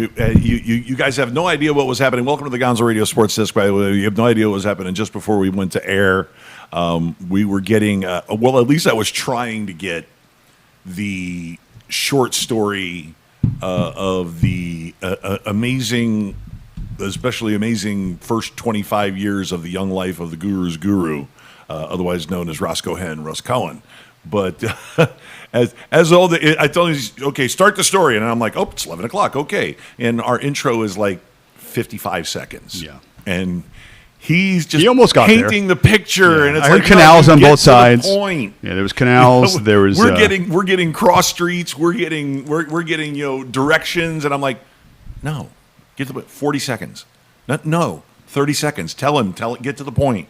You guys have no idea what was happening. Welcome to the Gonzo Radio Sports Desk. By the way, you have no idea what was happening. Just before we went to air, we were getting well. At least I was trying to get the short story of the amazing, especially amazing first 25 years of the young life of the Guru's Guru, otherwise known as Roscoe Hen, Russ Cohen. But as all the, I told him, okay, start the story, and I'm like, oh, it's 11 o'clock, okay. And our intro is like 55 seconds. Yeah, and he almost got painting the picture, and it's I heard like canals on both sides. Point. Yeah, there was canals. There was we're getting cross streets. We're getting directions, and I'm like, no, get to the 40 seconds. No, 30 seconds. Tell him, get to the point.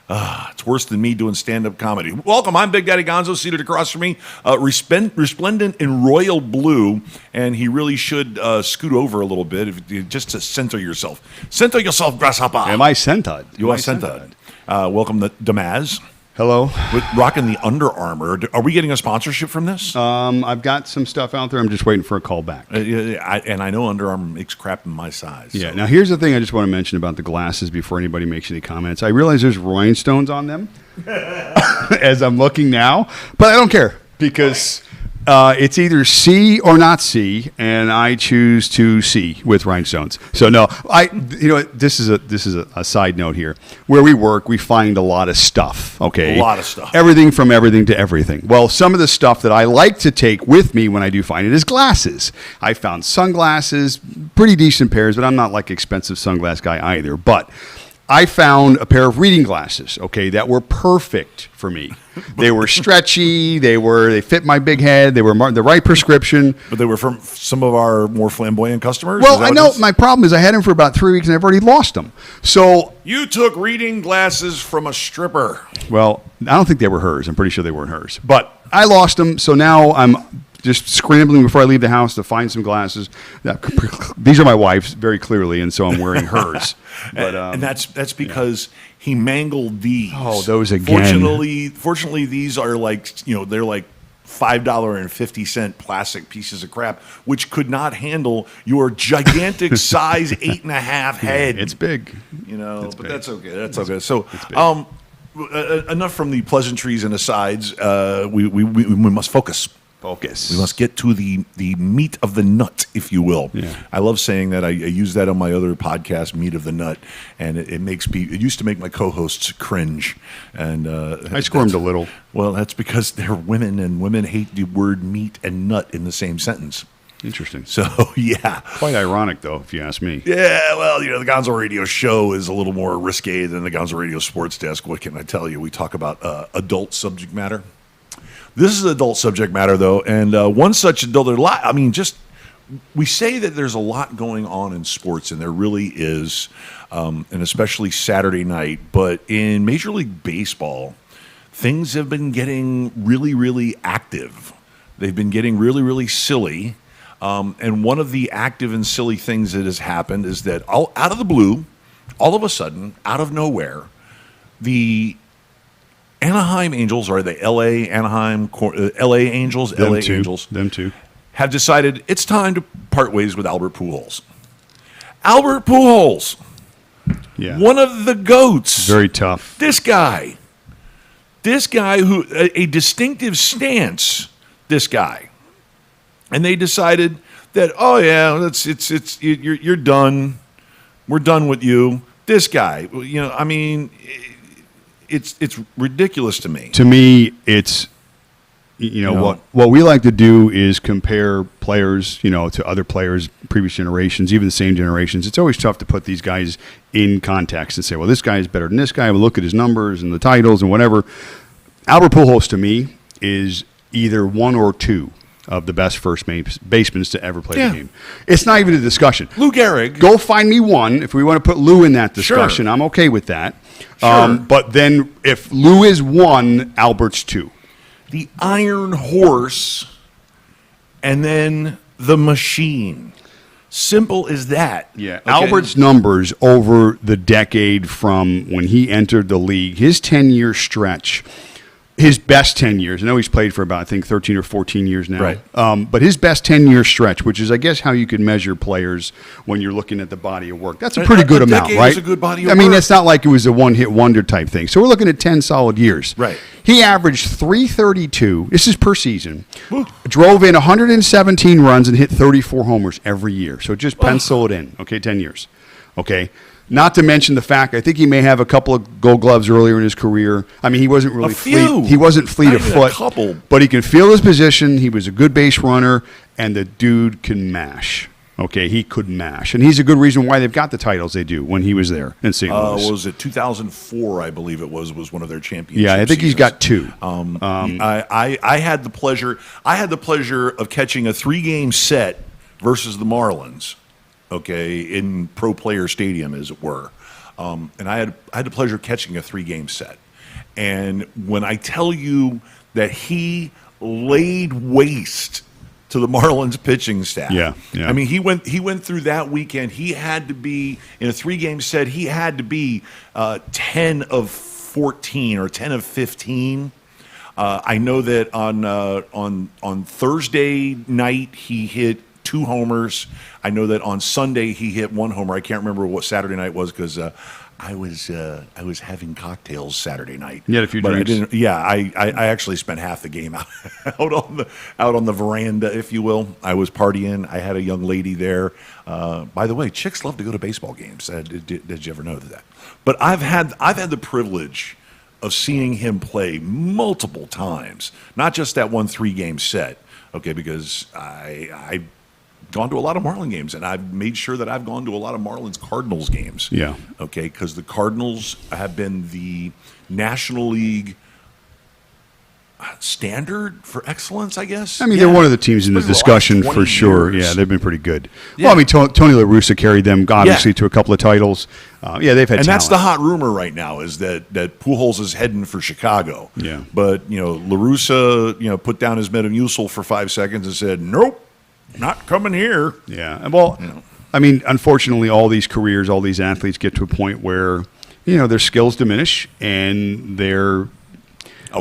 It's worse than me doing stand-up comedy. Welcome, I'm Big Daddy Gonzo, seated across from me, resplendent in royal blue, and he really should scoot over a little bit just to center yourself. Center yourself, grasshopper. Am I centered? You are centered. Welcome to Damaz. Hello. Rocking the Under Armour. Are we getting a sponsorship from this? I've got some stuff out there. I'm just waiting for a call back. And I know Under Armour makes crap in my size. Yeah. So. Now, here's the thing I just want to mention about the glasses before anybody makes any comments. I realize there's rhinestones on them as I'm looking now, but I don't care because it's either C or not C, and I choose to C with rhinestones. So no, this is a side note here. Where we work, we find a lot of stuff. Okay, a lot of stuff. Everything from everything to everything. Well, some of the stuff that I like to take with me when I do find it is glasses. I found sunglasses, pretty decent pairs, but I'm not like expensive sunglass guy either. But I found a pair of reading glasses, okay, that were perfect for me. They were stretchy, they fit my big head, they were the right prescription. But they were from some of our more flamboyant customers? Well, I know my problem is I had them for about 3 weeks and I've already lost them. So you took reading glasses from a stripper. Well, I don't think they were hers. I'm pretty sure they weren't hers. But I lost them, so now I'm just scrambling before I leave the house to find some glasses. These are my wife's, very clearly, and so I'm wearing hers. But, and that's because he mangled these. Oh, those again. Fortunately, these are they're like $5.50 plastic pieces of crap, which could not handle your gigantic size 8.5 head. It's big, but big. That's okay. That's okay. So, enough from the pleasantries and asides. We must focus. We must get to the meat of the nut, if you will. Yeah. I love saying that. I use that on my other podcast, Meat of the Nut, and it used to make my co-hosts cringe. And I squirmed a little. Well, that's because they're women, and women hate the word meat and nut in the same sentence. Interesting. So, yeah. Quite ironic, though, if you ask me. Yeah, well, the Gonzo Radio show is a little more risque than the Gonzo Radio Sports Desk. What can I tell you? We talk about adult subject matter. This is adult subject matter, though, and one such adult. There are a lot. I mean, we say that there's a lot going on in sports, and there really is, and especially Saturday night. But in Major League Baseball, things have been getting really, really active. They've been getting really, really silly. And one of the active and silly things that has happened is that out of the blue, all of a sudden, out of nowhere, the Anaheim Angels, or the LA Angels, them two, have decided it's time to part ways with Albert Pujols. Albert Pujols, one of the GOATs. Very tough. This guy who a distinctive stance. This guy, and they decided that you're done. We're done with you. This guy, I mean. It's ridiculous to me. To me, it's what we like to do is compare players, to other players, previous generations, even the same generations. It's always tough to put these guys in context and say, well, this guy is better than this guy. We'll look at his numbers and the titles and whatever. Albert Pujols, to me, is either one or two of the best first basemen to ever play the game. It's not even a discussion. Lou Gehrig. Go find me one. If we want to put Lou in that discussion, I'm okay with that. Sure. But then if Lou is one, Albert's two. The Iron Horse and then the Machine. Simple as that. Yeah. Okay. Albert's numbers over the decade from when he entered the league, his 10-year stretch, his best 10 years. I know he's played for about, I think, 13 or 14 years now. Right. But his best 10-year stretch, which is, I guess, how you can measure players when you're looking at the body of work. That's a pretty good amount, right? Is a good body of I mean, work. that's not like it was a one-hit wonder type thing. So we're looking at 10 solid years. Right. He averaged 332. This is per season. Woo. Drove in 117 runs and hit 34 homers every year. So just pencil it in. Okay, 10 years. Okay. Not to mention the fact, I think he may have a couple of Gold Gloves earlier in his career. I mean, he wasn't really fleet. He wasn't fleet of foot, but he can feel his position. He was a good base runner, and the dude can mash. Okay, he could mash, and he's a good reason why they've got the titles they do when he was there in St. Louis. Was it 2004? I believe it was one of their championships. Yeah, I think he's got two. I had the pleasure. I had the pleasure of catching a 3-game set versus the Marlins. Okay, in Pro Player Stadium, as it were, and I had the pleasure of catching a 3-game set. And when I tell you that he laid waste to the Marlins pitching staff, yeah. I mean he went through that weekend. He had to be in a 3-game set. He had to be 10 of 14 or 10 of 15. I know that on Thursday night he hit 2 homers. I know that on Sunday he hit 1 homer. I can't remember what Saturday night was because I was having cocktails Saturday night. You had a few drinks. I actually spent half the game out on the veranda, if you will. I was partying. I had a young lady there. By the way, chicks love to go to baseball games. Did you ever know that? But I've had the privilege of seeing him play multiple times, not just that one 3-game set. Okay, because I gone to a lot of Marlin games, and I've made sure that I've gone to a lot of Marlins Cardinals games. Yeah. Okay, because the Cardinals have been the National League standard for excellence, I guess. I mean, they're one of the teams in the discussion for sure. Yeah, they've been pretty good. Yeah. Well, I mean, Tony La Russa carried them obviously to a couple of titles. They've had talent. That's the hot rumor right now is that Pujols is heading for Chicago. Yeah. But, La Russa, put down his Metamucil for 5 seconds and said, nope, not coming here. Yeah. Well, I mean, unfortunately, all these careers, all these athletes get to a point where, their skills diminish and their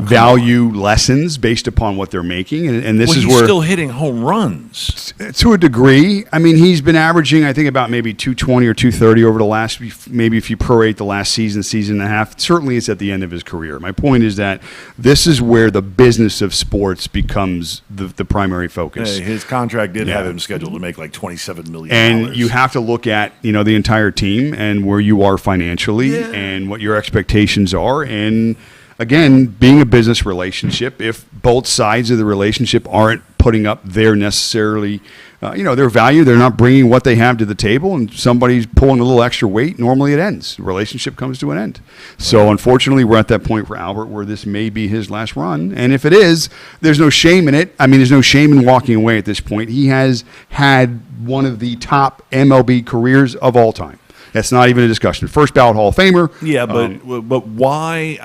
value lessens based upon what they're making. And this is where he's still hitting home runs. To a degree. I mean, he's been averaging, I think, about maybe 220 or 230 over the last, maybe if you prorate the last season and a half. Certainly it's at the end of his career. My point is that this is where the business of sports becomes the primary focus. His contract did have him scheduled to make like $27 million. And you have to look at, the entire team and where you are financially and what your expectations are. And again, being a business relationship, if both sides of the relationship aren't putting up their necessarily, their value, they're not bringing what they have to the table, and somebody's pulling a little extra weight, normally it ends. The relationship comes to an end. So unfortunately, we're at that point for Albert where this may be his last run. And if it is, there's no shame in it. I mean, there's no shame in walking away at this point. He has had one of the top MLB careers of all time. That's not even a discussion. First ballot Hall of Famer. Yeah, but why?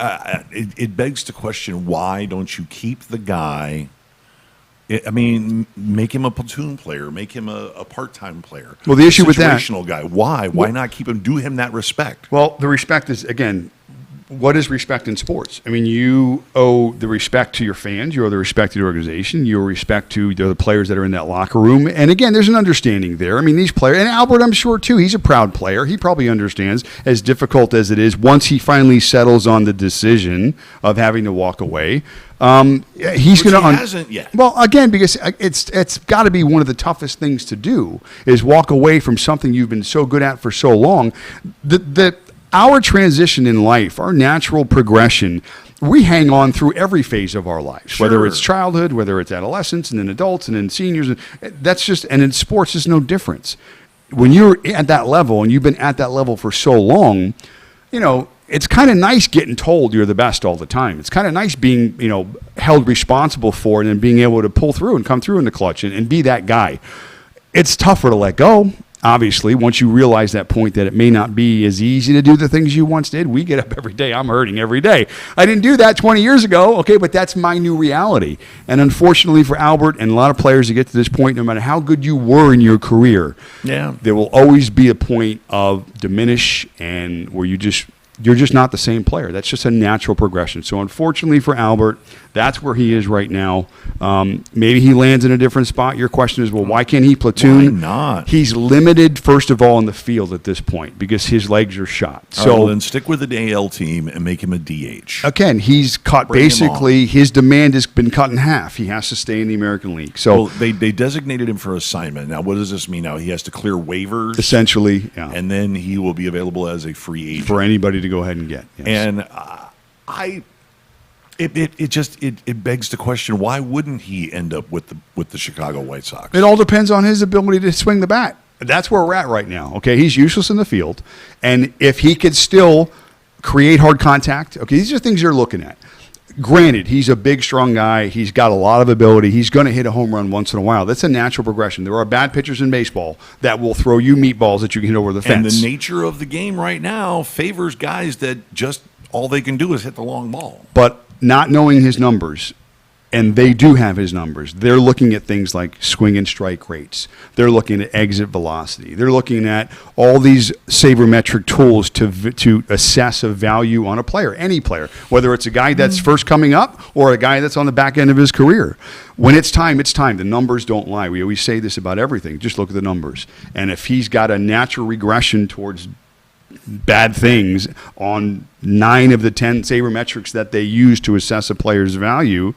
It begs the question: why don't you keep the guy? I mean, make him a platoon player, make him a part-time player. Well, the issue with that, situational guy. Why? Why not keep him? Do him that respect. Well, the respect is again. What is respect in sports? I mean, you owe the respect to your fans. You owe the respect to the organization. You owe respect to the players that are in that locker room. And again, there's an understanding there. I mean, these players, and Albert, I'm sure too, he's a proud player. He probably understands, as difficult as it is, once he finally settles on the decision of having to walk away. He's going to. Hasn't yet. Well, again, because it's got to be one of the toughest things to do is walk away from something you've been so good at for so long. Our transition in life, our natural progression, we hang on through every phase of our lives, sure. Whether it's childhood, whether it's adolescence, and then adults, and then seniors. And in sports, there's no difference. When you're at that level, and you've been at that level for so long, it's kind of nice getting told you're the best all the time. It's kind of nice being, held responsible for it and being able to pull through and come through in the clutch and be that guy. It's tougher to let go. Obviously, once you realize that point that it may not be as easy to do the things you once did. We get up every day. I'm hurting every day. I didn't do that 20 years ago, okay, but that's my new reality. And unfortunately for Albert and a lot of players that get to this point, no matter how good you were in your career, there will always be a point of diminish and where you just you're just not the same player. That's just a natural progression. So unfortunately for Albert, that's where he is right now. Maybe he lands in a different spot. Your question is, well, why can't he platoon? Why not? He's limited, first of all, in the field at this point because his legs are shot. So then stick with the AL team and make him a DH. Again, he's cut basically. His demand has been cut in half. He has to stay in the American League. So they designated him for assignment. Now, what does this mean? Now he has to clear waivers, essentially, yeah. And then he will be available as a free agent for anybody to go ahead and get. Yes. And it begs the question: why wouldn't he end up with the Chicago White Sox? It all depends on his ability to swing the bat. That's where we're at right now. Okay, he's useless in the field, and if he could still create hard contact, okay, these are things you're looking at. Granted, he's a big, strong guy. He's got a lot of ability. He's going to hit a home run once in a while. That's a natural progression. There are bad pitchers in baseball that will throw you meatballs that you can hit over the fence. And the nature of the game right now favors guys that just all they can do is hit the long ball. But not knowing his numbers, and they do have his numbers, they're looking at things like swing and strike rates. They're looking at exit velocity. They're looking at all these sabermetric tools to assess a value on a player, any player, whether it's a guy that's first coming up or a guy that's on the back end of his career. When it's time, it's time. The numbers don't lie. We always say this about everything. Just look at the numbers. And if he's got a natural regression towards bad things on 9 of the 10 sabermetrics that they use to assess a player's value,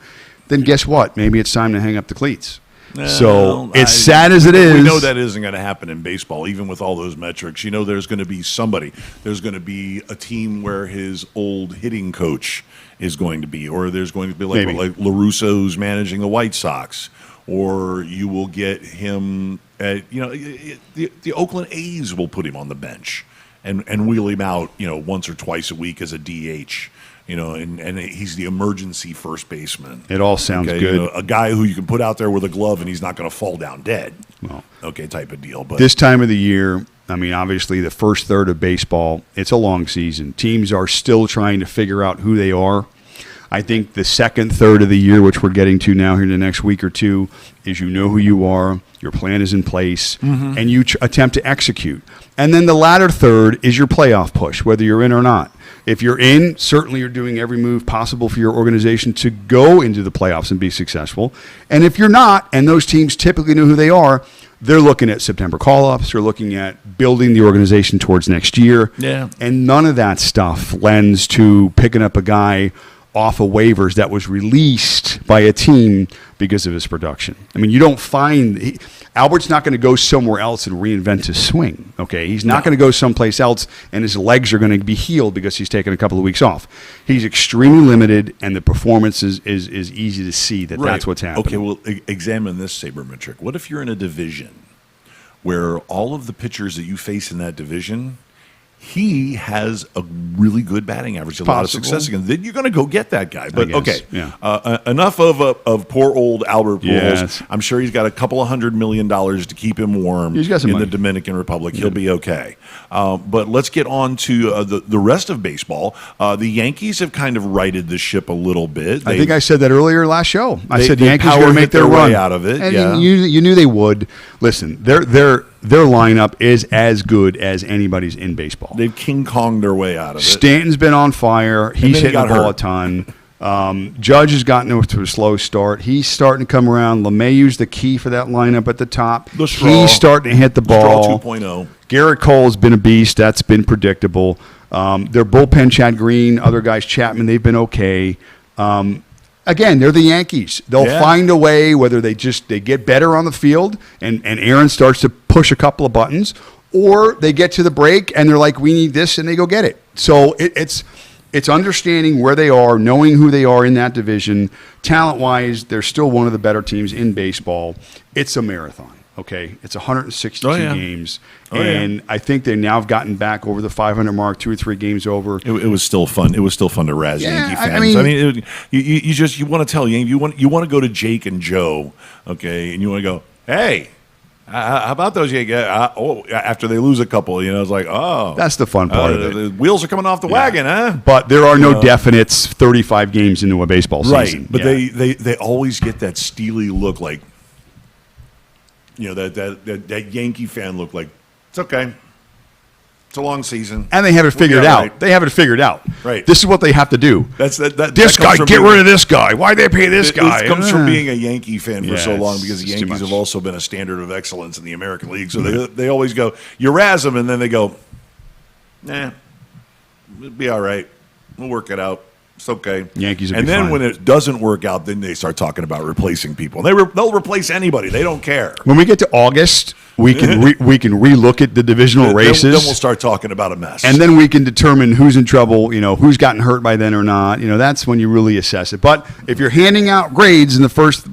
then guess what? Maybe it's time to hang up the cleats. It's sad as it is. We know that isn't going to happen in baseball, even with all those metrics. You know, there's going to be somebody. There's going to be a team where his old hitting coach is going to be, or there's going to be like LaRusso's managing the White Sox, or you will get him at, the Oakland A's will put him on the bench and wheel him out, once or twice a week as a DH. And he's the emergency first baseman. It all sounds good. A guy who you can put out there with a glove and he's not going to fall down dead. Well, type of deal. But this time of the year, I mean, obviously the first third of baseball, it's a long season. Teams are still trying to figure out who they are. I think the second third of the year, which we're getting to now here in the next week or two, is you know who you are, your plan is in place, and you attempt to execute. And then the latter third is your playoff push, whether you're in or not. If you're in, certainly you're doing every move possible for your organization to go into the playoffs and be successful. And if you're not, and those teams typically know who they are, they're looking at September call-ups. They're looking at building the organization towards next year. Yeah. And none of that stuff lends to picking up a guy off of waivers that was released by a team because of his production. I mean, you don't find Albert's not going to go somewhere else and reinvent his swing. Okay, he's not going to go someplace else and his legs are going to be healed because he's taken a couple of weeks off. He's extremely limited, and the performance is easy to see that that's what's happening. Okay, well, examine this sabermetric. What if you're in a division where all of the pitchers that you face in that division, he has a really good batting average, a lot of success against, then you're going to go get that guy. But enough of poor old Albert Pujols. Yes. I'm sure he's got a couple of $100 million to keep him warm in the Dominican Republic. He'll be okay. But let's get on to the rest of baseball. The Yankees have kind of righted the ship a little bit. I think I said that earlier last show. I said the Yankees are going to make their run way out of it. And you knew they would. Listen, their lineup is as good as anybody's in baseball. They've King Konged their way out of it. Stanton's been on fire. He's hitting the ball a ton. Judge has gotten off to a slow start. He's starting to come around. LeMayu's the key for that lineup at the top. He's starting to hit the ball. 2.0. Garrett Cole's been a beast. That's been predictable. Their bullpen, Chad Green, other guys, Chapman, they've been okay. Again, they're the Yankees. They'll find a way, whether they get better on the field and Aaron starts to push a couple of buttons, or they get to the break and they're like, we need this, and they go get it. So it's understanding where they are, knowing who they are in that division. Talent-wise, they're still one of the better teams in baseball. It's a marathon, okay? It's 162 games. I think they now have gotten back over the 500 mark, 2 or 3 games over. It was still fun. It was still fun to razz Yankee fans. You want to tell Yankee, you want to go to Jake and Joe, okay, and you want to go, hey, how about those Yankees? After they lose a couple, it's like, oh. That's the fun part of it. The wheels are coming off the wagon, huh? But there are no definites 35 games into a baseball season. Right, but they always get that steely look, like, that Yankee fan look, like, it's okay. It's a long season. And they have it figured out. Right. They have it figured out. Right. This is what they have to do. This guy, get rid of this guy. Why'd they pay this guy? It comes from being a Yankee fan for so long, it's because the too Yankees much. have also been a standard of excellence in the American League. So they always go, you razz them, and then they go, nah, it'll be all right. We'll work it out. It's okay. Yankees will and be then fine. when it doesn't work out, then they start talking about replacing people. They'll replace anybody. They don't care. When we get to August, we can relook at the divisional races. Then we'll start talking about a mess. And then we can determine who's in trouble, who's gotten hurt by then or not. That's when you really assess it. But if you're handing out grades in the first,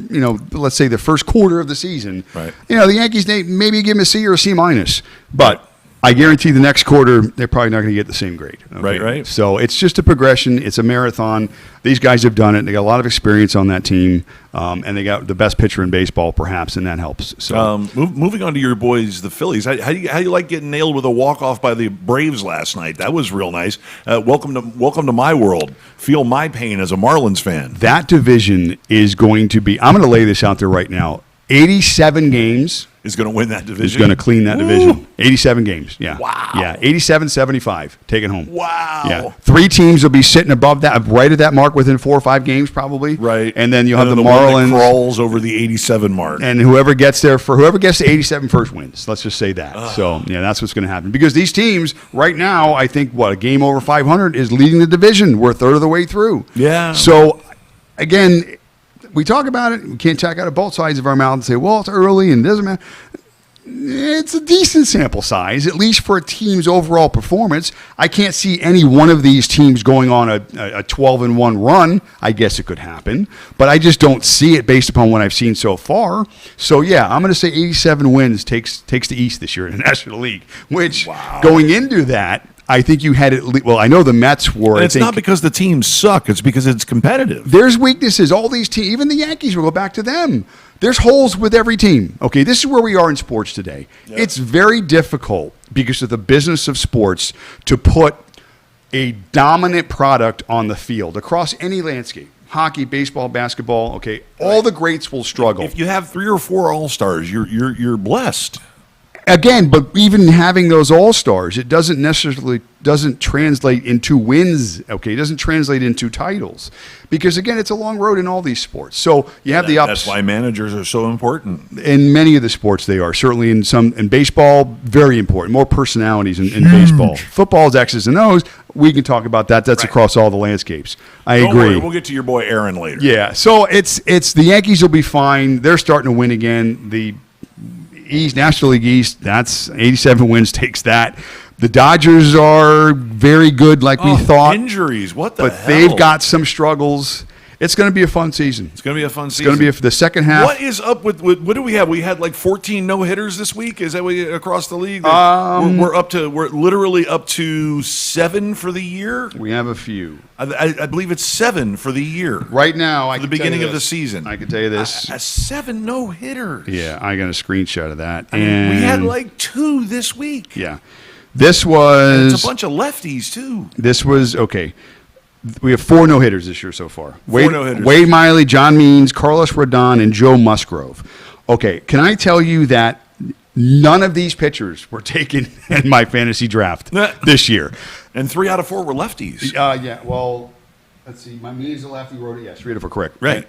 let's say the first quarter of the season, right. The Yankees, maybe give them a C or a C minus. But I guarantee the next quarter, they're probably not going to get the same grade. Okay? Right. So it's just a progression. It's a marathon. These guys have done it. They got a lot of experience on that team, and they got the best pitcher in baseball, perhaps, and that helps. So moving on to your boys, the Phillies. How do you like getting nailed with a walk-off by the Braves last night? That was real nice. Welcome to my world. Feel my pain as a Marlins fan. That division is going to be – I'm going to lay this out there right now. 87 games – is going to win that division. Is going to clean that division. 87 games. Yeah. Wow. Yeah. 87-75. Take it home. Wow. Yeah. 3 teams will be sitting above that, right at that mark within 4 or 5 games, probably. Right. And then you'll have the one that Marlins. crawls over the 87 mark. And whoever gets to 87 first wins. Let's just say that. So that's what's going to happen. Because these teams right now, I think a game over 500 is leading the division. We're a third of the way through. Yeah. So again, we talk about it. We can't talk out of both sides of our mouth and say, well, it's early and it doesn't matter. It's a decent sample size, at least for a team's overall performance. I can't see any one of these teams going on a 12-1 run. I guess it could happen, but I just don't see it based upon what I've seen so far. So, I'm going to say 87 wins takes the East this year in the National League, which going into that, I think you had it. Well, I know the Mets were. And it's not because the teams suck. It's because it's competitive. There's weaknesses. All these teams, even the Yankees, will go back to them. There's holes with every team. Okay, this is where we are in sports today. Yep. It's very difficult because of the business of sports to put a dominant product on the field across any landscape. Hockey, baseball, basketball. Okay, all the greats will struggle. If you have 3 or 4 all-stars, you're blessed. Again, but even having those all-stars, it doesn't translate into wins, okay? It doesn't translate into titles. Because, again, it's a long road in all these sports. So you have the ups. That's why managers are so important. In many of the sports they are. Certainly in baseball, very important. More personalities in baseball. Football's X's and O's. We can talk about that. That's across all the landscapes. I Don't agree. worry, we'll get to your boy Aaron later. Yeah, so it's the Yankees will be fine. They're starting to win again. The East, National League East, that's 87 wins, takes that. The Dodgers are very good like we thought. Injuries, what the hell? But they've got some struggles. It's going to be a fun season. It's going to be a fun season. It's going to be the second half. What is up with what do we have? We had like 14 no-hitters this week. Is that across the league? We're literally up to 7 for the year. We have a few. I believe it's 7 for the year. Right now, the beginning of the season. I can tell you this. 7 no-hitters. Yeah, I got a screenshot of that. And we had like 2 this week. Yeah. This was... And it's a bunch of lefties, too. This was... Okay. We have 4 no-hitters this year so far. 4 no-hitters. Wade Miley, John Means, Carlos Rodon, and Joe Musgrove. Okay, can I tell you that none of these pitchers were taken in my fantasy draft this year? And 3 out of 4 were lefties. Well, let's see. My Means, the lefty, wrote it. Yes, 3 out of 4, correct. Right.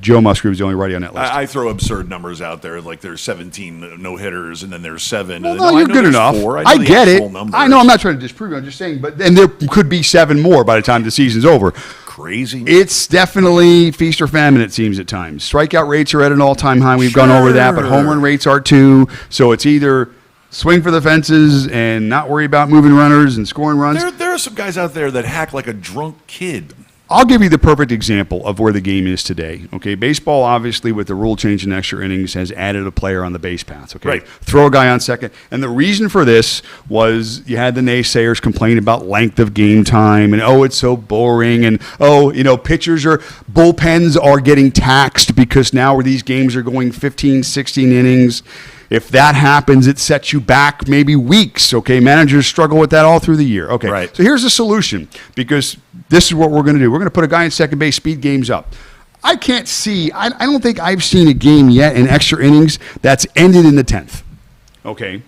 Joe Musgrove is the only righty on that list. I throw absurd numbers out there, like there's 17 no-hitters, and then there's 7. Well, and no, you're good enough. 4. I get it. Numbers. I know I'm not trying to disprove it. I'm just saying, and there could be 7 more by the time the season's over. Crazy. It's definitely feast or famine, it seems, at times. Strikeout rates are at an all-time high. We've gone over that, but home run rates are too. So it's either swing for the fences and not worry about moving runners and scoring runs. There are some guys out there that hack like a drunk kid. I'll give you the perfect example of where the game is today. Okay, baseball, obviously, with the rule change in extra innings, has added a player on the base paths. Okay, right. Throw a guy on second. And the reason for this was you had the naysayers complain about length of game time and, it's so boring. And, bullpens are getting taxed because now these games are going 15, 16 innings. If that happens, it sets you back maybe weeks, okay? Managers struggle with that all through the year. Okay, right. So here's the solution, because this is what we're going to do. We're going to put a guy in second base, speed games up. I can't see, I don't think I've seen a game yet in extra innings that's ended in the 10th, okay?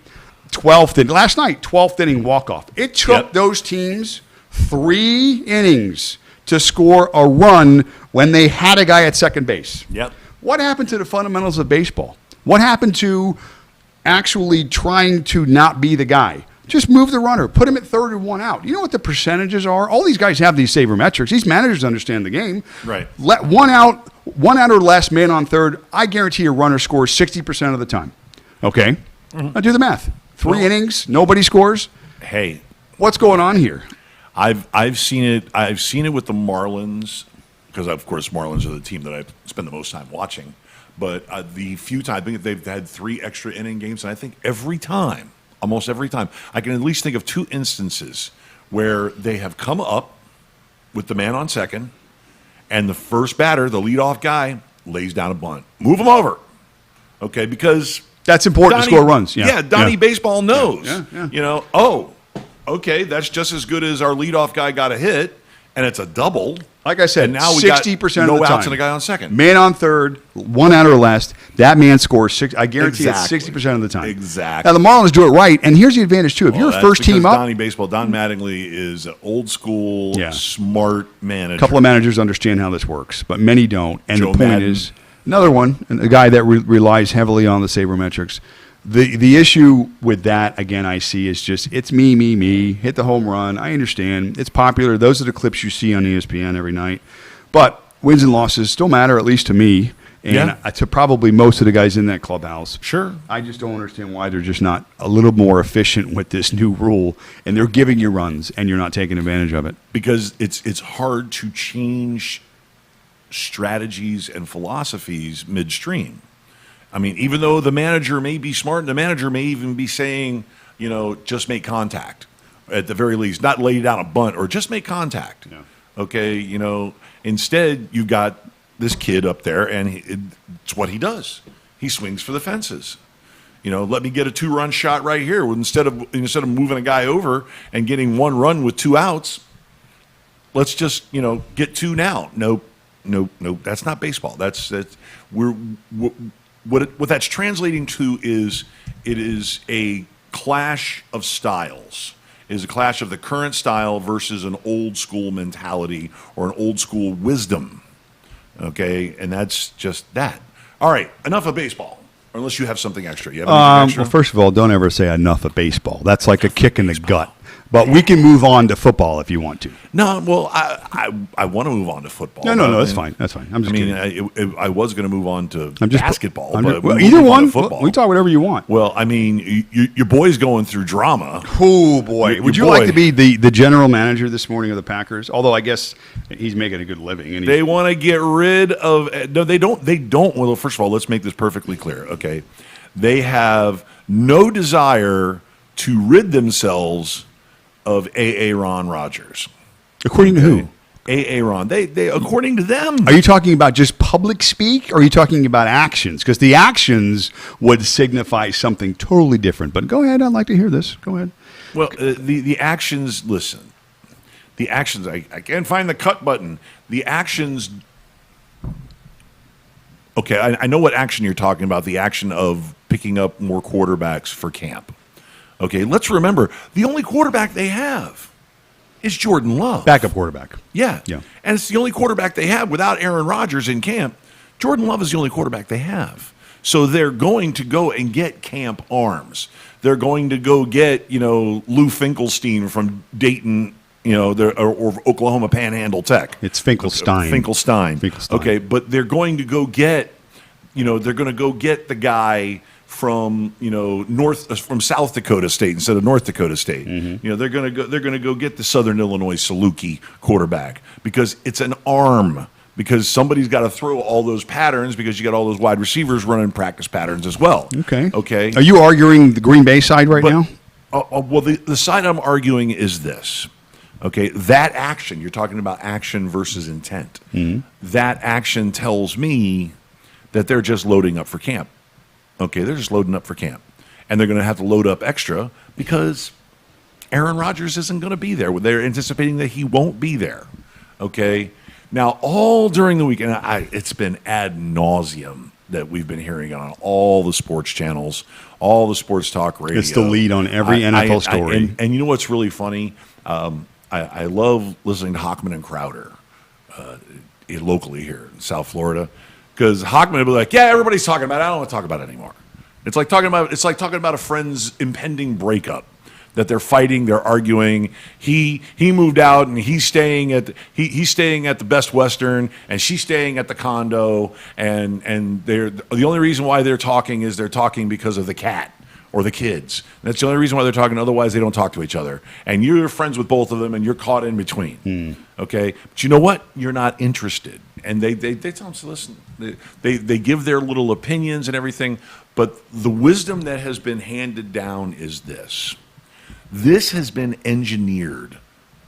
last night, 12th inning walk-off. It took those teams 3 innings to score a run when they had a guy at second base. Yep. What happened to the fundamentals of baseball? What happened to actually trying to not be the guy? Just move the runner, put him at third and 1 out. You know what the percentages are? All these guys have these sabermetrics. These managers understand the game. Right. Let 1 out or less, man on third. I guarantee a runner scores 60% of the time. Okay? Now do the math. 3 innings, nobody scores. Hey, what's going on here? I've seen it. I've seen it with the Marlins because, of course, Marlins are the team that I spend the most time watching. But the few times, I think they've had 3 extra inning games, and I think almost every time, I can at least think of 2 instances where they have come up with the man on second, and the first batter, the leadoff guy, lays down a bunt. Move him over, okay? Because that's important to score runs. Yeah, Donnie Baseball knows. Yeah. You know, okay, that's just as good as our leadoff guy got a hit, and it's a double. Like I said, and now we 60% got of the no time. outs and a guy on second. Man on third, 1 out or less. That man scores 6. I guarantee it's 60% of the time. Exactly. Now the Marlins do it right, and here's the advantage too. If you're first team up, Donnie Baseball, Don Mattingly is an old school, smart manager. A couple of managers understand how this works, but many don't. And Joe the point Madden. is, another one, a guy that relies heavily on the sabermetrics. The issue with that, again, I see is just it's me, hit the home run. I understand. It's popular. Those are the clips you see on ESPN every night. But wins and losses still matter, at least to me, and to probably most of the guys in that clubhouse. Sure. I just don't understand why they're just not a little more efficient with this new rule, and they're giving you runs, and you're not taking advantage of it. Because it's hard to change strategies and philosophies midstream. I mean, even though the manager may be smart, and the manager may even be saying, just make contact at the very least, not lay down a bunt or just make contact. Yeah. Okay, instead you've got this kid up there, and it's what he does. He swings for the fences. Let me get a 2-run shot right here. Instead of moving a guy over and getting 1 run with 2 outs, let's just get 2 now. Nope. That's not baseball. What that's translating to is it is a clash of styles. It is a clash of the current style versus an old school mentality or an old school wisdom. Okay, and that's just that. All right, enough of baseball. Unless you have something extra. You have anything extra? Well, first of all, don't ever say enough of baseball. That's like a kick in the gut. But we can move on to football if you want to. No, well, I want to move on to football. No, that's fine. That's fine. I'm just kidding. I was going to move on to basketball. But either one. Football. We talk whatever you want. Well, I mean, your boy's going through drama. Oh, boy. Would you like to be the general manager this morning of the Packers? Although I guess he's making a good living. And they want to get rid of – no, they don't. They don't. Well, first of all, let's make this perfectly clear, okay? They have no desire to rid themselves of Aaron Rodgers. According to who? Aaron. They according to them. Are you talking about just public speak, or are you talking about actions? Because the actions would signify something totally different. But go ahead. I'd like to hear this. Go ahead. Well, the actions, listen. The actions, I can't find the cut button. The actions, okay, I know what action you're talking about, the action of picking up more quarterbacks for camp. Okay, let's remember, the only quarterback they have is Jordan Love. Backup quarterback. Yeah. And it's the only quarterback they have without Aaron Rodgers in camp. Jordan Love is the only quarterback they have. So they're going to go and get camp arms. They're going to go get, Lou Finkelstein from Dayton, or Oklahoma Panhandle Tech. It's Finkelstein. Finkelstein. Okay, but they're going to go get, the guy from from South Dakota State instead of North Dakota State. Mm-hmm. They're going to go get the Southern Illinois Saluki quarterback because it's an arm. Because somebody's got to throw all those patterns because you got all those wide receivers running practice patterns as well. Okay. Are you arguing the Green Bay side now? Well, the side I'm arguing is this. Okay, that action, you're talking about action versus intent. Mm-hmm. That action tells me that they're just loading up for camp. Okay, they're just loading up for camp. And they're going to have to load up extra because Aaron Rodgers isn't going to be there. They're anticipating that he won't be there. Okay? Now, all during the weekend, it's been ad nauseum that we've been hearing on all the sports channels, all the sports talk radio. It's the lead on every NFL story. And you know what's really funny? I love listening to Hockman and Crowder locally here in South Florida, because Hockman will be like, "Yeah, everybody's talking about it. I don't want to talk about it anymore." It's like talking about a friend's impending breakup, that they're fighting, they're arguing. He moved out and he's staying at the Best Western and she's staying at the condo, and they're the only reason why they're talking is they're talking because of the cat or the kids. That's the only reason why they're talking. Otherwise, they don't talk to each other. And you're friends with both of them, and you're caught in between. Okay, but you know what? You're not interested. And they tell them to listen. They give their little opinions and everything. But the wisdom that has been handed down is this. This has been engineered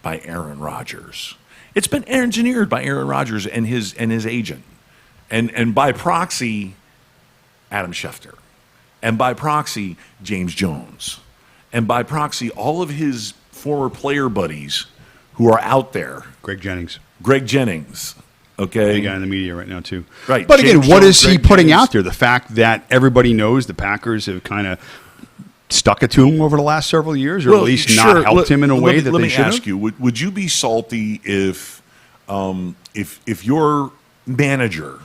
by Aaron Rodgers. It's been engineered by Aaron Rodgers and his agent, and by proxy, Adam Schefter. And by proxy, James Jones. And by proxy, all of his former player buddies who are out there. Greg Jennings. Okay. The guy in the media right now, too. Right. But again, James what Jones, is he Greg putting Jennings. out there? The fact that everybody knows the Packers have kind of stuck it to him over the last several years, or at least not helped him in a way that they should have? Let me ask you, would you be salty if your manager,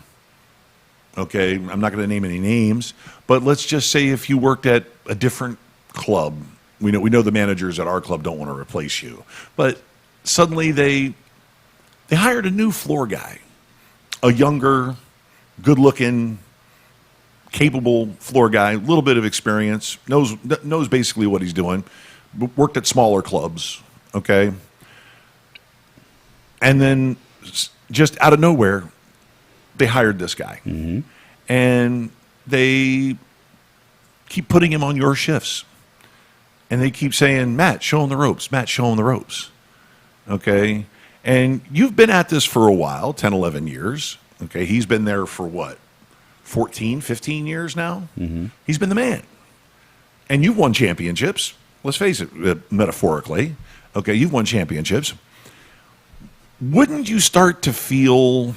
okay, I'm not going to name any names, but let's just say if you worked at a different club, we know the managers at our club don't want to replace you, but suddenly they hired a new floor guy, a younger, good-looking, capable floor guy, a little bit of experience, knows basically what he's doing, worked at smaller clubs, okay? And then just out of nowhere, they hired this guy. Mm-hmm. And they keep putting him on your shifts. And they keep saying, Matt, show him the ropes. Matt, show him the ropes. Okay? And you've been at this for a while, 10, 11 years. Okay? He's been there for what? 14, 15 years now? Mm-hmm. He's been the man. And you've won championships. Let's face it, metaphorically. Okay, you've won championships. Wouldn't you start to feel,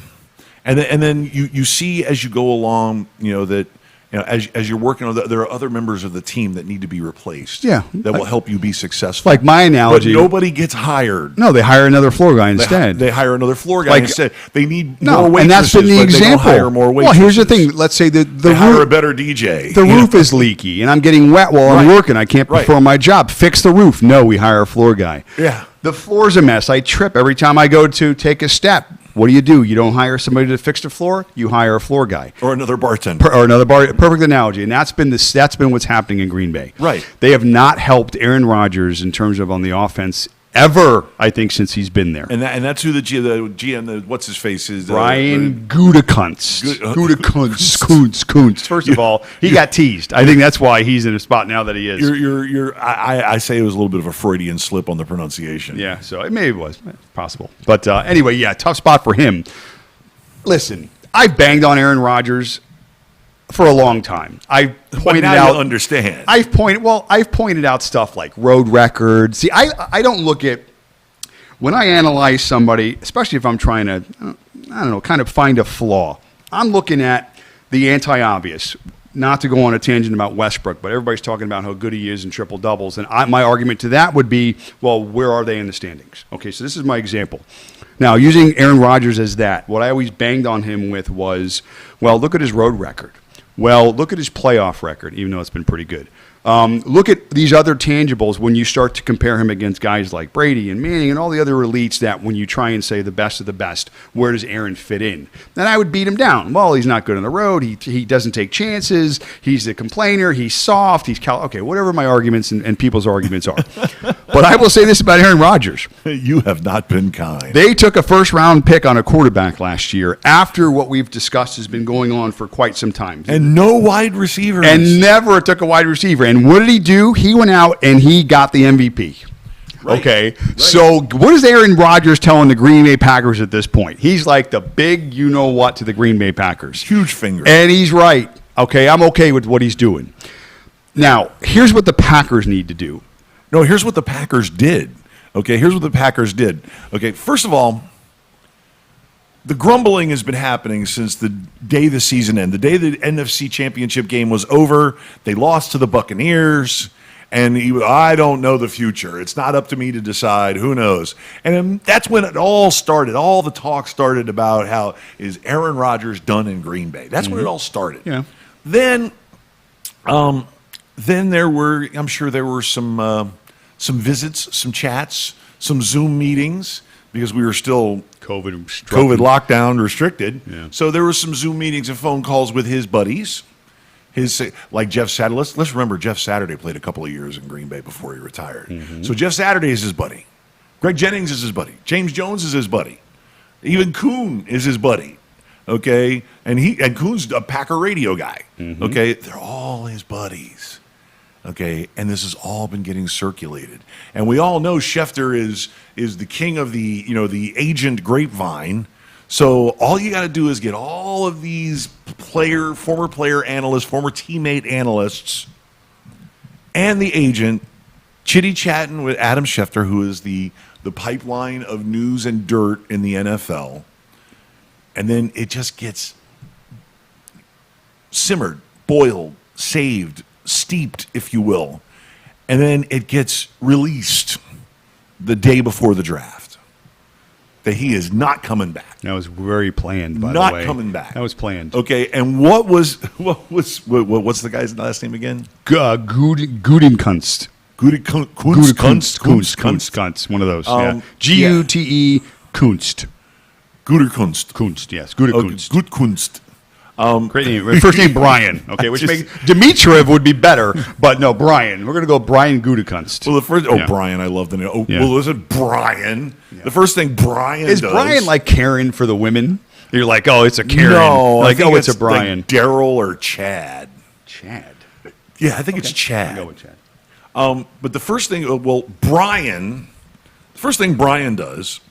and then you see as you go along, that as you're working on, there are other members of the team that need to be replaced. Yeah. That will help you be successful. Like my analogy. But nobody gets hired. No, they hire another floor guy instead. They hire another floor guy instead. They need more waitresses, and that's been the but example. They don't hire more waitresses. Well, here's the thing. Let's say they hire a better DJ. The roof is leaky, and I'm getting wet while I'm working. I can't perform my job. Fix the roof. No, we hire a floor guy. Yeah. The floor's a mess. I trip every time I go to take a step. What do? You don't hire somebody to fix the floor. You hire a floor guy or another bartender or another bar. Perfect analogy, and that's been what's happening in Green Bay. Right. They have not helped Aaron Rodgers in terms of on the offense ever. I think since he's been there. And that's who the GM, what's his face is. Brian Gutekunst. Gutekunst. First of all, he got teased. I think that's why he's in a spot now that he is. I say it was a little bit of a Freudian slip on the pronunciation. Yeah, so it maybe was possible. But anyway, yeah, tough spot for him. Listen, I banged on Aaron Rodgers for a long time. I pointed out. You understand. I've pointed out stuff like road records. See, I don't look at when I analyze somebody, especially if I'm trying to, kind of find a flaw. I'm looking at the anti-obvious. Not to go on a tangent about Westbrook, but everybody's talking about how good he is in triple doubles, and my argument to that would be, well, where are they in the standings? Okay, so this is my example. Now, using Aaron Rodgers as that, what I always banged on him with was, well, look at his road record. Well, look at his playoff record, even though it's been pretty good. Look at these other tangibles when you start to compare him against guys like Brady and Manning and all the other elites that when you try and say the best of the best, where does Aaron fit in? Then I would beat him down. Well, he's not good on the road. He doesn't take chances. He's a complainer. He's soft. Okay, whatever my arguments and people's arguments are. But I will say this about Aaron Rodgers. You have not been kind. They took a first-round pick on a quarterback last year after what we've discussed has been going on for quite some time. And no wide receivers. And never took a wide receiver. And what did he do? He went out and he got the MVP. Right. Okay. Right. So what is Aaron Rodgers telling the Green Bay Packers at this point? He's like the big you-know-what to the Green Bay Packers. Huge finger. And he's right. Okay, I'm okay with what he's doing. Now, here's what the Packers need to do. No, here's what the Packers did. Okay, here's what the Packers did. Okay, first of all, the grumbling has been happening since the day the season ended. The day the NFC Championship game was over, they lost to the Buccaneers. And I don't know the future. It's not up to me to decide. Who knows? And that's when it all started. All the talk started about how is Aaron Rodgers done in Green Bay. That's when it all started. Yeah. Then there were, I'm sure there were some visits, some chats, some Zoom meetings because we were still COVID lockdown restricted. Yeah. So there were some Zoom meetings and phone calls with his buddies. Like Jeff Saturday. Let's remember Jeff Saturday played a couple of years in Green Bay before he retired. So Jeff Saturday is his buddy. Greg Jennings is his buddy. James Jones is his buddy. Even Kuhn is his buddy. Okay, and Kuhn's a Packer radio guy. Okay, they're all his buddies. Okay, and this has all been getting circulated, and we all know Schefter is the king of the agent grapevine. So all you got to do is get all of these former player analysts, former teammate analysts, and the agent chitty-chatting with Adam Schefter, who is the pipeline of news and dirt in the NFL. And then it just gets simmered, boiled, saved, steeped, if you will. And then it gets released the day before the draft. That he is not coming back. That was very planned, by the way. Not coming back. That was planned. Okay, and what's the guy's last name again? Gutekunst. Kunst. One of those. Yeah. Gute Kunst. Gutekunst. Kunst, yes. Gutekunst. Gutekunst. Great name. First name Brian. Okay, which makes Dimitriv would be better, but no, Brian. We're going to go Brian Gutekunst. Well, Brian, I love the name. Well, is it Brian? Yeah. The first thing Brian is does. Brian like Karen for the women? You're like, oh, it's a Karen. No, like, oh, it's a Brian. Like Daryl or Chad. Chad. Yeah, I think it's Chad. I'll go with Chad. But the first thing, Brian does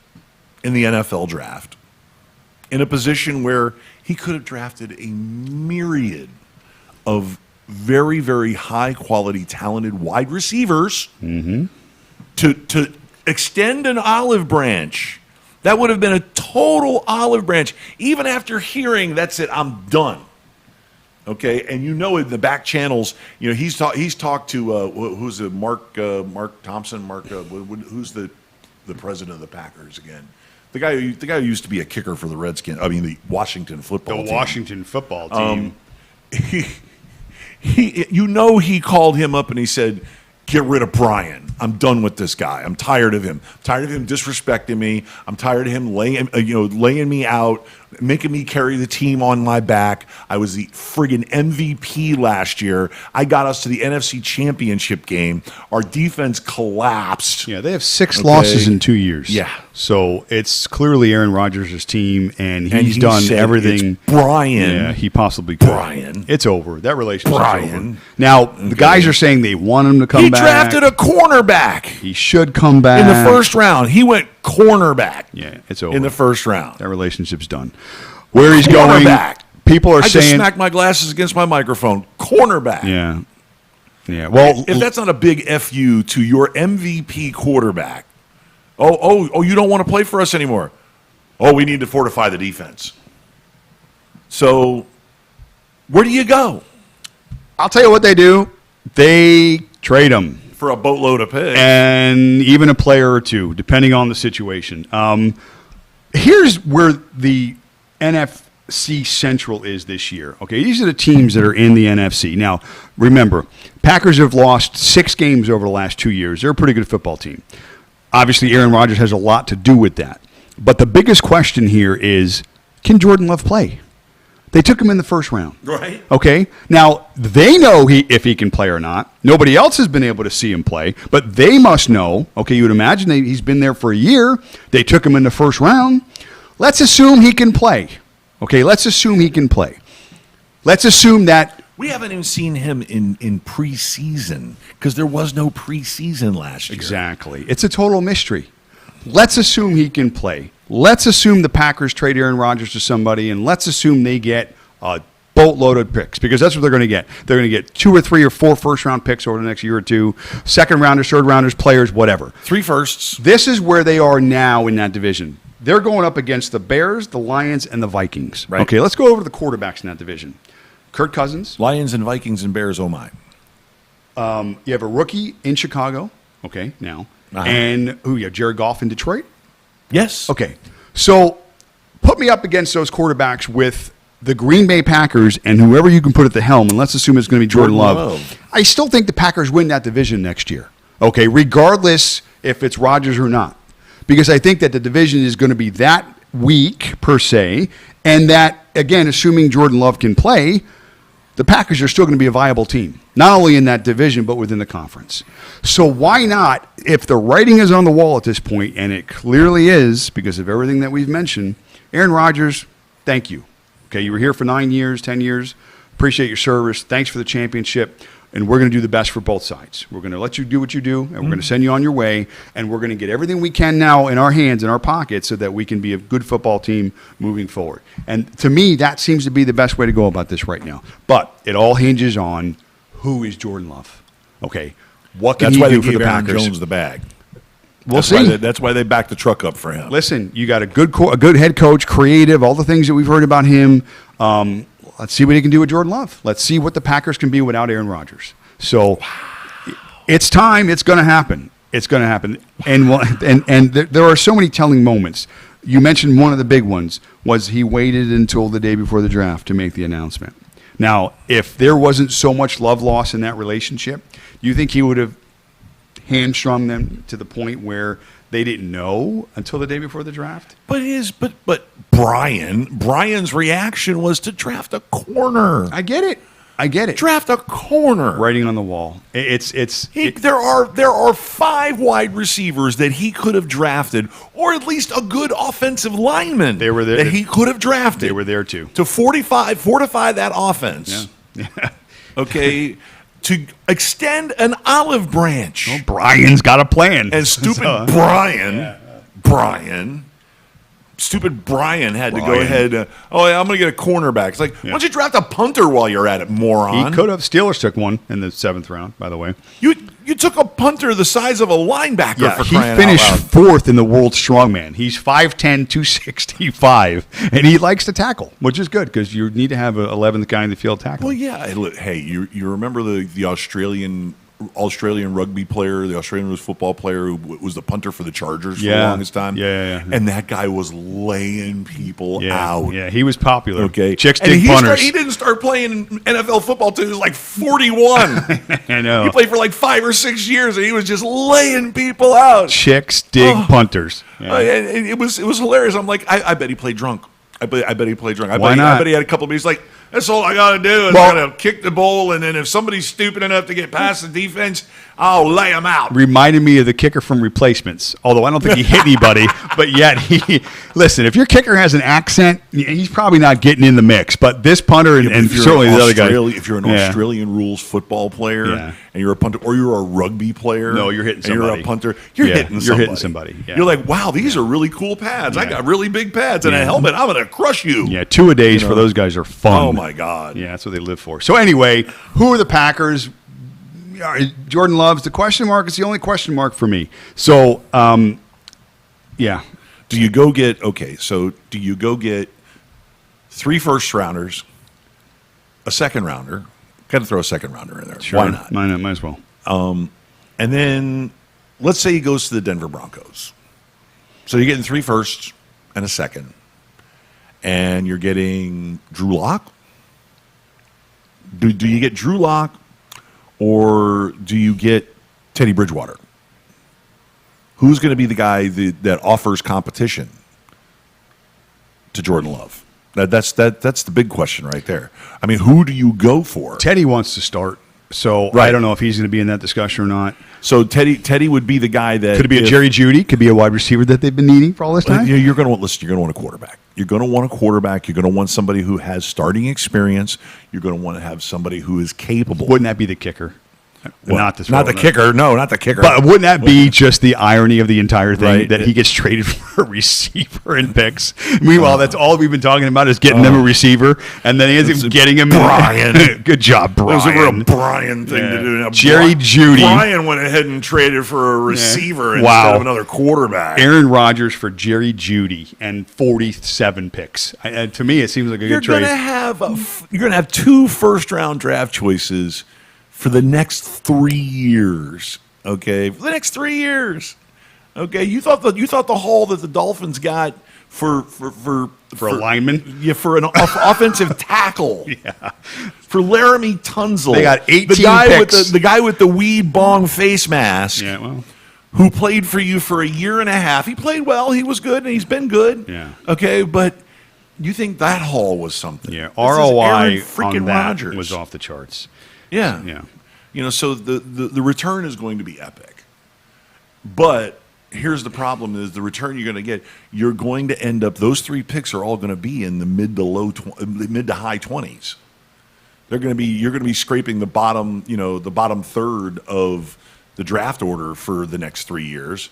in the NFL draft, in a position where he could have drafted a myriad of very, very high-quality, talented wide receivers to extend an olive branch. That would have been a total olive branch. Even after hearing, that's it, I'm done. Okay, and in the back channels, he's talked to who's the Mark Thompson, who's the president of the Packers again? The guy who used to be a kicker for the Redskins. I mean, the Washington football team. The Washington football team. He called him up and he said, "Get rid of Brian. I'm done with this guy. I'm tired of him. I'm tired of him disrespecting me. I'm tired of him laying me out, making me carry the team on my back. I was the friggin' MVP last year. I got us to the NFC Championship game. Our defense collapsed." Yeah, they have 6 losses in 2 years. Yeah. So it's clearly Aaron Rodgers' team, and he's done everything. Brian. He possibly could. Brian. It's over. That relationship's Brian. over. Now, the guys are saying they want him to come back. He drafted a cornerback. He should come back. In the first round. He went cornerback. Yeah, it's over. In the first round. That relationship's done. Where he's going, people are saying... I just smacked my glasses against my microphone. Cornerback. Yeah. Yeah. Well, if that's not a big FU to your MVP quarterback, you don't want to play for us anymore. Oh, we need to fortify the defense. So, where do you go? I'll tell you what they do. They trade him. For a boatload of picks. And even a player or two, depending on the situation. Here's where the NFC Central is this year. Okay, these are the teams that are in the NFC. Now, remember, Packers have lost 6 games over the last 2 years. They're a pretty good football team. Obviously, Aaron Rodgers has a lot to do with that. But the biggest question here is, can Jordan Love play? They took him in the first round. Right. Okay? Now, they know if he can play or not. Nobody else has been able to see him play, but they must know. Okay, you would imagine he's been there for a year. They took him in the first round. Let's assume he can play. Okay, let's assume he can play. Let's assume that. We haven't even seen him in preseason because there was no preseason last year. Exactly. It's a total mystery. Let's assume he can play. Let's assume the Packers trade Aaron Rodgers to somebody, and let's assume they get a boatload of picks because that's what they're going to get. They're going to get 2 or 3 or 4 first-round picks over the next year or two, second-rounders, third-rounders, players, whatever. 3 firsts. This is where they are now in that division. they're going up against the Bears, the Lions, and the Vikings. Right. Okay, let's go over to the quarterbacks in that division. Kirk Cousins. Lions and Vikings and Bears, oh my. You have a rookie in Chicago. Okay, now. Uh-huh. And you have Jared Goff in Detroit. Yes. Okay, so put me up against those quarterbacks with the Green Bay Packers and whoever you can put at the helm, and let's assume it's going to be Jordan Love. I still think the Packers win that division next year, okay, regardless if it's Rodgers or not, because I think that the division is going to be that weak, per se, and that, again, assuming Jordan Love can play, the Packers are still going to be a viable team, not only in that division, but within the conference. So why not, if the writing is on the wall at this point, and it clearly is because of everything that we've mentioned, Aaron Rodgers, thank you. Okay, you were here for 9 years, 10 years. Appreciate your service. Thanks for the championship. And we're going to do the best for both sides. We're going to let you do what you do, and we're going to send you on your way. And we're going to get everything we can now in our hands, in our pockets, so that we can be a good football team moving forward. And to me, that seems to be the best way to go about this right now. But it all hinges on who is Jordan Love. Okay, what can That's he why do they for the gave Aaron Packers? Jones the bag. We'll That's see. That's why they backed the truck up for him. Listen, you got a good head coach, creative, all the things that we've heard about him. Let's see what he can do with Jordan Love. Let's see what the Packers can be without Aaron Rodgers. So it's time. It's going to happen. It's going to happen. And there are so many telling moments. You mentioned one of the big ones was he waited until the day before the draft to make the announcement. Now, if there wasn't so much love lost in that relationship, do you think he would have hamstrung them to the point where they didn't know until the day before the draft? But Brian's reaction was to draft a corner. I get it. Draft a corner. Writing on the wall. There are 5 wide receivers that he could have drafted, or at least a good offensive lineman They were there. that he could have drafted. They were there too. To fortify that offense. Yeah. Okay. To extend an olive branch. Well, Brian's got a plan. And stupid Stupid Brian had to go ahead. I'm going to get a cornerback. It's like, why don't you draft a punter while you're at it, moron? He could have. Steelers took one in the 7th round, by the way. You took a punter the size of a linebacker for crying out loud. He finished 4th in the world strongman. He's 5'10", 265, and he likes to tackle, which is good because you need to have an 11th guy in the field tackling. Well, yeah. Hey, you remember the Australian rugby player, the Australian football player who was the punter for the Chargers for the longest time? Yeah. And that guy was laying people out. Yeah, he was popular. Okay. Chicks and dig punters. He didn't start playing NFL football until he was like 41. I know. He played for like 5 or 6 years, and he was just laying people out. Chicks dig punters. Yeah. And it was hilarious. I'm like, I bet he played drunk. I bet he played drunk. Why not? I bet he had a couple of beers like, that's all I got to do is I got to kick the ball, and then if somebody's stupid enough to get past the defense, I'll lay him out. Reminded me of the kicker from Replacements, although I don't think he hit anybody. But yet, listen, if your kicker has an accent, he's probably not getting in the mix. But this punter and certainly the other guy. If you're an Australian rules football player and you're a punter, or you're a rugby player, no, you're hitting somebody. And you're a punter, you're hitting somebody. Yeah. You're like, wow, these are really cool pads. I got really big pads and a helmet. I'm going to crush you. Yeah, 2-a-days for those guys are fun. Oh, my God. Yeah, that's what they live for. So anyway, who are the Packers? Jordan Love's the question mark. It's the only question mark for me. So, yeah. Do you go get 3 first-rounders, a second-rounder? Got to throw a second-rounder in there. Sure. Why not? Might as well. And then let's say he goes to the Denver Broncos. So you're getting 3 firsts and a second. And you're getting Drew Lock? Do you get Drew Lock, or do you get Teddy Bridgewater? Who's going to be the guy that offers competition to Jordan Love? That's the big question right there. I mean, who do you go for? Teddy wants to start, so right. I don't know if he's going to be in that discussion or not. So Teddy would be the guy that could it be a Jerry Jeudy, could be a wide receiver that they've been needing for all this time. You're going to want a quarterback. You're going to want a quarterback. You're going to want somebody who has starting experience. You're going to want to have somebody who is capable. Wouldn't that be the kicker? Not the kicker. No, not the kicker. But wouldn't that be just the irony of the entire thing, Right. that he gets traded for a receiver and picks? Meanwhile, that's all we've been talking about is getting them a receiver, and then he ends up getting him Brian. Good job, Brian. It was a real Brian thing to do. Now, Jerry Jeudy. Brian went ahead and traded for a receiver instead Wow. of another quarterback. Aaron Rodgers for Jerry Jeudy and 47 picks. To me, it seems like a good trade. You're going to have 2 first-round draft choices for the next 3 years. Okay, for the next 3 years. Okay, you thought the haul that the Dolphins got for a lineman? Yeah, for an offensive tackle. Yeah. For Laramie Tunzel. They got 18 the guy picks. the guy with the weed bong face mask. Yeah, well. Who played for you for a year and a half. He played well. He was good, and he's been good. Yeah. Okay, but you think that haul was something. Yeah, This is ROI Aaron on freaking that Rodgers. was off the charts. Yeah. Yeah. So the return is going to be epic. But here's the problem is the return you're going to get, you're going to end up, those 3 picks are all going to be in the mid to high 20s. You're going to be scraping the bottom third of the draft order for the next 3 years.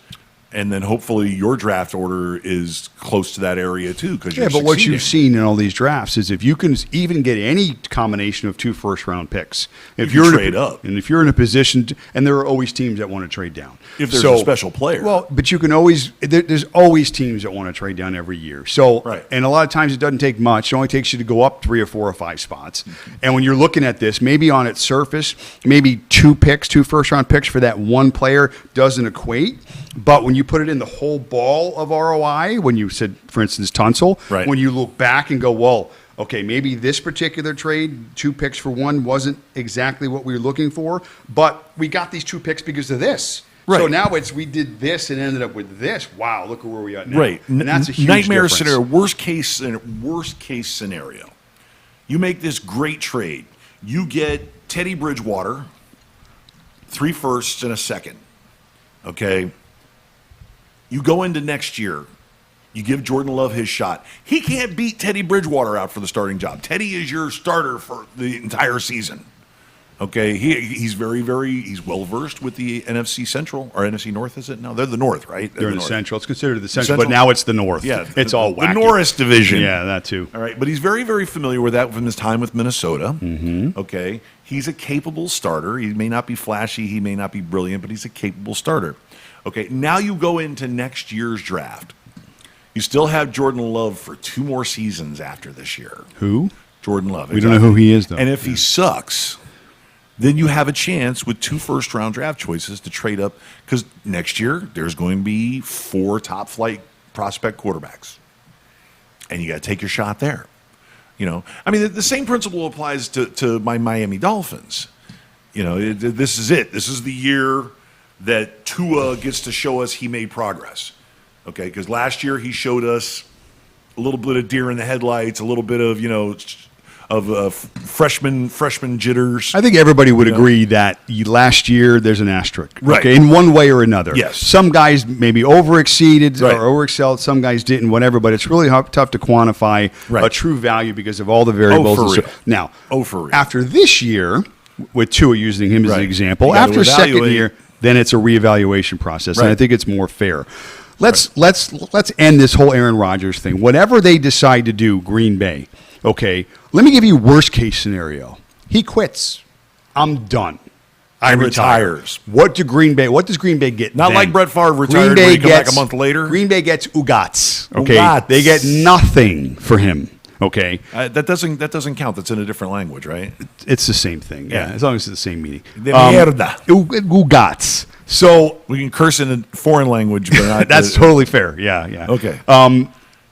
And then hopefully your draft order is close to that area too. But what you've seen in all these drafts is if you can even get any combination of 2 first-round picks, if you you're trade up, and if you're in a position, and there are always teams that want to trade down. If there's a special player. Well, but you can always, there's always teams that want to trade down every year. So, right. And a lot of times it doesn't take much. It only takes you to go up 3 or 4 or 5 spots. And when you're looking at this, maybe on its surface, maybe 2 first-round picks for that one player doesn't equate. But when you put it in the whole ball of ROI, when you said, for instance, Tunsil, right. When you look back and go, well, okay, maybe this particular trade, 2 picks for one, wasn't exactly what we were looking for, but we got these 2 picks because of this. Right. So now we did this and ended up with this. Wow, look at where we are now. Right. And that's a huge nightmare difference. scenario. Worst case scenario. You make this great trade. You get Teddy Bridgewater, 3 firsts and a second. Okay. You go into next year. You give Jordan Love his shot. He can't beat Teddy Bridgewater out for the starting job. Teddy is your starter for the entire season. Okay, he's he's well versed with the NFC Central or NFC North. Is it? No, they're the North, right? They're in the North. Central. It's considered the Central, but now it's the North. Yeah, it's all wacky. The Norris division. Yeah, that too. All right, but he's very familiar with that from his time with Minnesota. Mm-hmm. Okay, he's a capable starter. He may not be flashy, he may not be brilliant, but he's a capable starter. Okay, now you go into next year's draft. You still have Jordan Love for 2 more seasons after this year. Who? Jordan Love. We don't know who he is, though. And if he sucks, then you have a chance with 2 first-round draft choices to trade up because next year there's going to be 4 top-flight prospect quarterbacks. And you got to take your shot there. I mean, the same principle applies to my Miami Dolphins. This is it. This is the year that Tua gets to show us he made progress. Okay, because last year he showed us a little bit of deer in the headlights, a little bit of freshman jitters. I think everybody would agree that last year there's an asterisk, right? Okay, in one way or another. Yes. Some guys maybe overexceeded Right. or overexcelled. Some guys didn't. Whatever. But it's really tough to quantify Right. a true value because of all the variables. Oh, for real. Now, for real. after this year, with Tua using him as an Right. example, You gotta after second evaluate. year, then it's a reevaluation process, and Right. I think it's more fair. Let's end this whole Aaron Rodgers thing. Whatever they decide to do, Green Bay. Okay, let me give you worst case scenario. He quits. I'm done. I retire. Retires. What does Green Bay get? Not then? like Brett Favre retired when he come back a month later. Green Bay gets Ugats. Okay, Ugats. they get nothing for him. Okay, That doesn't count. That's in a different language, right? it's the same thing. Yeah, Yeah. as long as it's the same meaning. De mierda. Ugats. So We can curse in a foreign language, but not. that's totally fair. Yeah. Okay.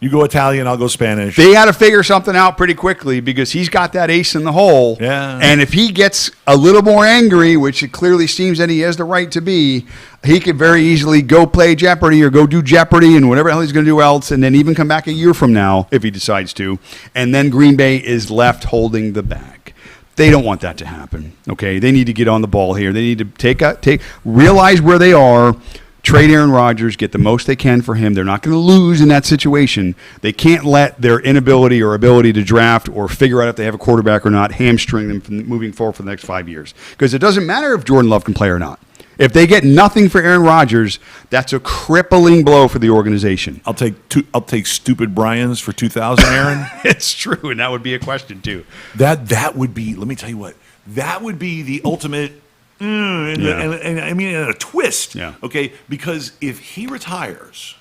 You go Italian, I'll go Spanish. They got to figure something out pretty quickly because he's got that ace in the hole. Yeah. And if he gets a little more angry, which it clearly seems that he has the right to be, he could very easily go play Jeopardy or go do Jeopardy and whatever the hell he's going to do else, and then even come back a year from now if he decides to. And then Green Bay is left holding the bag. They don't want that to happen. Okay, they need to get on the ball here. They need to realize where they are. Trade Aaron Rodgers, get the most they can for him. They're not going to lose in that situation. They can't let their inability or ability to draft or figure out if they have a quarterback or not hamstring them from moving forward for the next 5 years. Because it doesn't matter if Jordan Love can play or not. If they get nothing for Aaron Rodgers, that's a crippling blow for the organization. I'll take stupid Bryans for 2,000, Aaron. It's true, and that would be a question too. That would be. Let me tell you what. That would be the ultimate. And I mean, a twist. Yeah. Okay, because if he retires,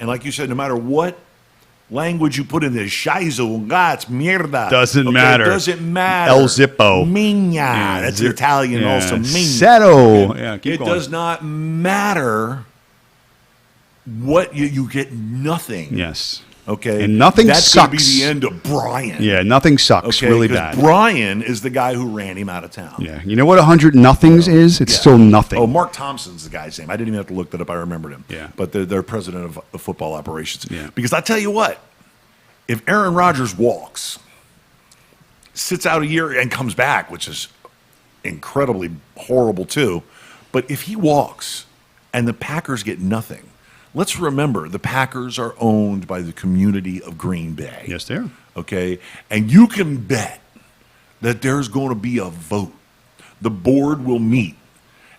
and like you said, no matter what language you put in there, scheiße, gats, mierda. Doesn't matter. Doesn't matter. El Zippo. Migna. That's Italian also. Migna. Setto. Okay. Yeah, keep it going. does not matter what you get nothing. Yes. Okay. And nothing That's sucks. That's going to be the end of Brian. Yeah, nothing sucks really bad. Brian is the guy who ran him out of town. Yeah. You know what 100 nothings is? It's still nothing. Oh, Mark Thompson's the guy's name. I didn't even have to look that up. I remembered him. Yeah. But they're president of football operations. Yeah. Because I tell you what, if Aaron Rodgers walks, sits out a year and comes back, which is incredibly horrible too, but if he walks and the Packers get nothing, let's remember the Packers are owned by the community of Green Bay. Yes, they are. Okay? And you can bet that there's going to be a vote. The board will meet,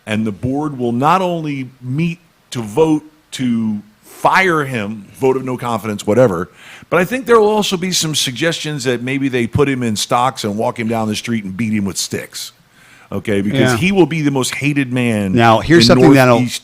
and the board will not only meet to vote to fire him, vote of no confidence, whatever, but I think there will also be some suggestions that maybe they put him in stocks and walk him down the street and beat him with sticks. Okay? Because he will be the most hated man. Now, here's in something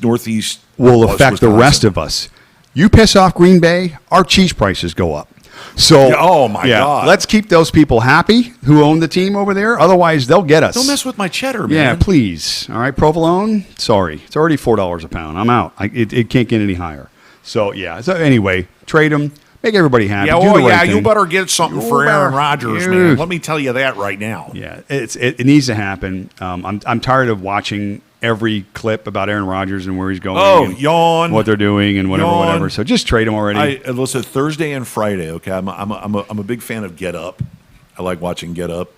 Northeast will affect Wisconsin. the rest of us. You piss off Green Bay, our cheese prices go up. So, oh my God. Let's keep those people happy who own the team over there. Otherwise, they'll get us. Don't mess with my cheddar, man. Yeah, please. All right, provolone. Sorry, it's already $4 a pound. I'm out. It can't get any higher. So yeah. So anyway, trade them. Make everybody happy. Yeah, do the right thing. you better get something for Aaron Rodgers, man. Let me tell you that right now. Yeah, it needs to happen. I'm tired of watching every clip about Aaron Rodgers and where he's going. Oh, and yawn. what they're doing and whatever. So just trade him already. Listen, Thursday and Friday. Okay, I'm a big fan of Get Up. I like watching Get Up.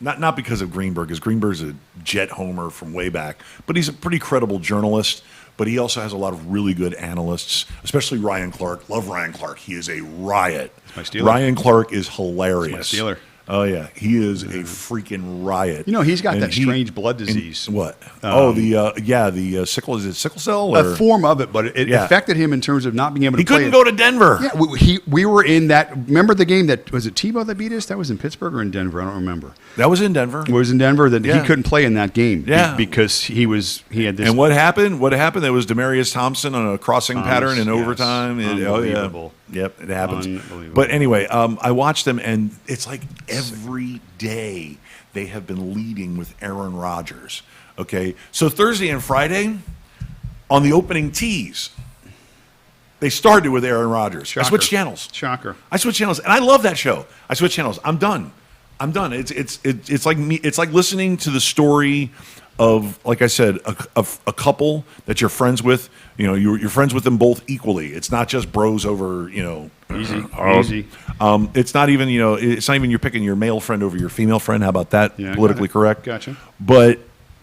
Not because of Greenberg, because Greenberg's a jet homer from way back, but he's a pretty credible journalist. But he also has a lot of really good analysts, especially Ryan Clark. Love Ryan Clark. He is a riot. My Steeler. Ryan Clark is hilarious. My Steeler. Oh, yeah. He is a freaking riot. You know, he's got And that strange blood disease. What? The sickle. Is it sickle cell? Or? A form of it, but it affected him in terms of not being able to He play. couldn't go to Denver. Yeah, we were in that. Remember the game that was it Tebow that beat us? That was in Pittsburgh or in Denver? I don't remember. That was in Denver. It was in Denver that he couldn't play in that game. Yeah. Because he had this. And what happened? There was Demarius Thompson on a crossing pattern in overtime. Unbelievable. Yep, it happens. Unbelievable. But anyway, I watched them, and it's like every day they have been leading with Aaron Rodgers. Okay, so Thursday and Friday on the opening tees, they started with Aaron Rodgers. Shocker. I switched channels. Shocker. I switched channels, and I love that show. I switched channels. I'm done. It's like me. It's like listening to the story of, like I said, a couple that you're friends with. You know, you're friends with them both equally. It's not just bros over, Easy. It's not even, it's not even you're picking your male friend over your female friend. How about that? Yeah, Politically correct. Gotcha. But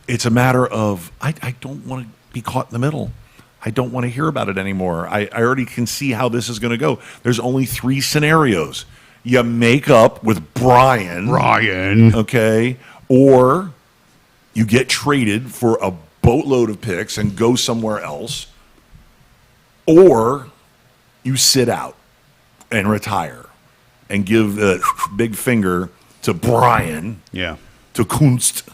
it's a matter of I don't want to be caught in the middle. I don't want to hear about it anymore. I already can see how this is going to go. There's only 3 scenarios. You make up with Brian. Okay. Or you get traded for a boatload of picks and go somewhere else. Or you sit out and retire and give the big finger to Brian. Yeah. To Kunst.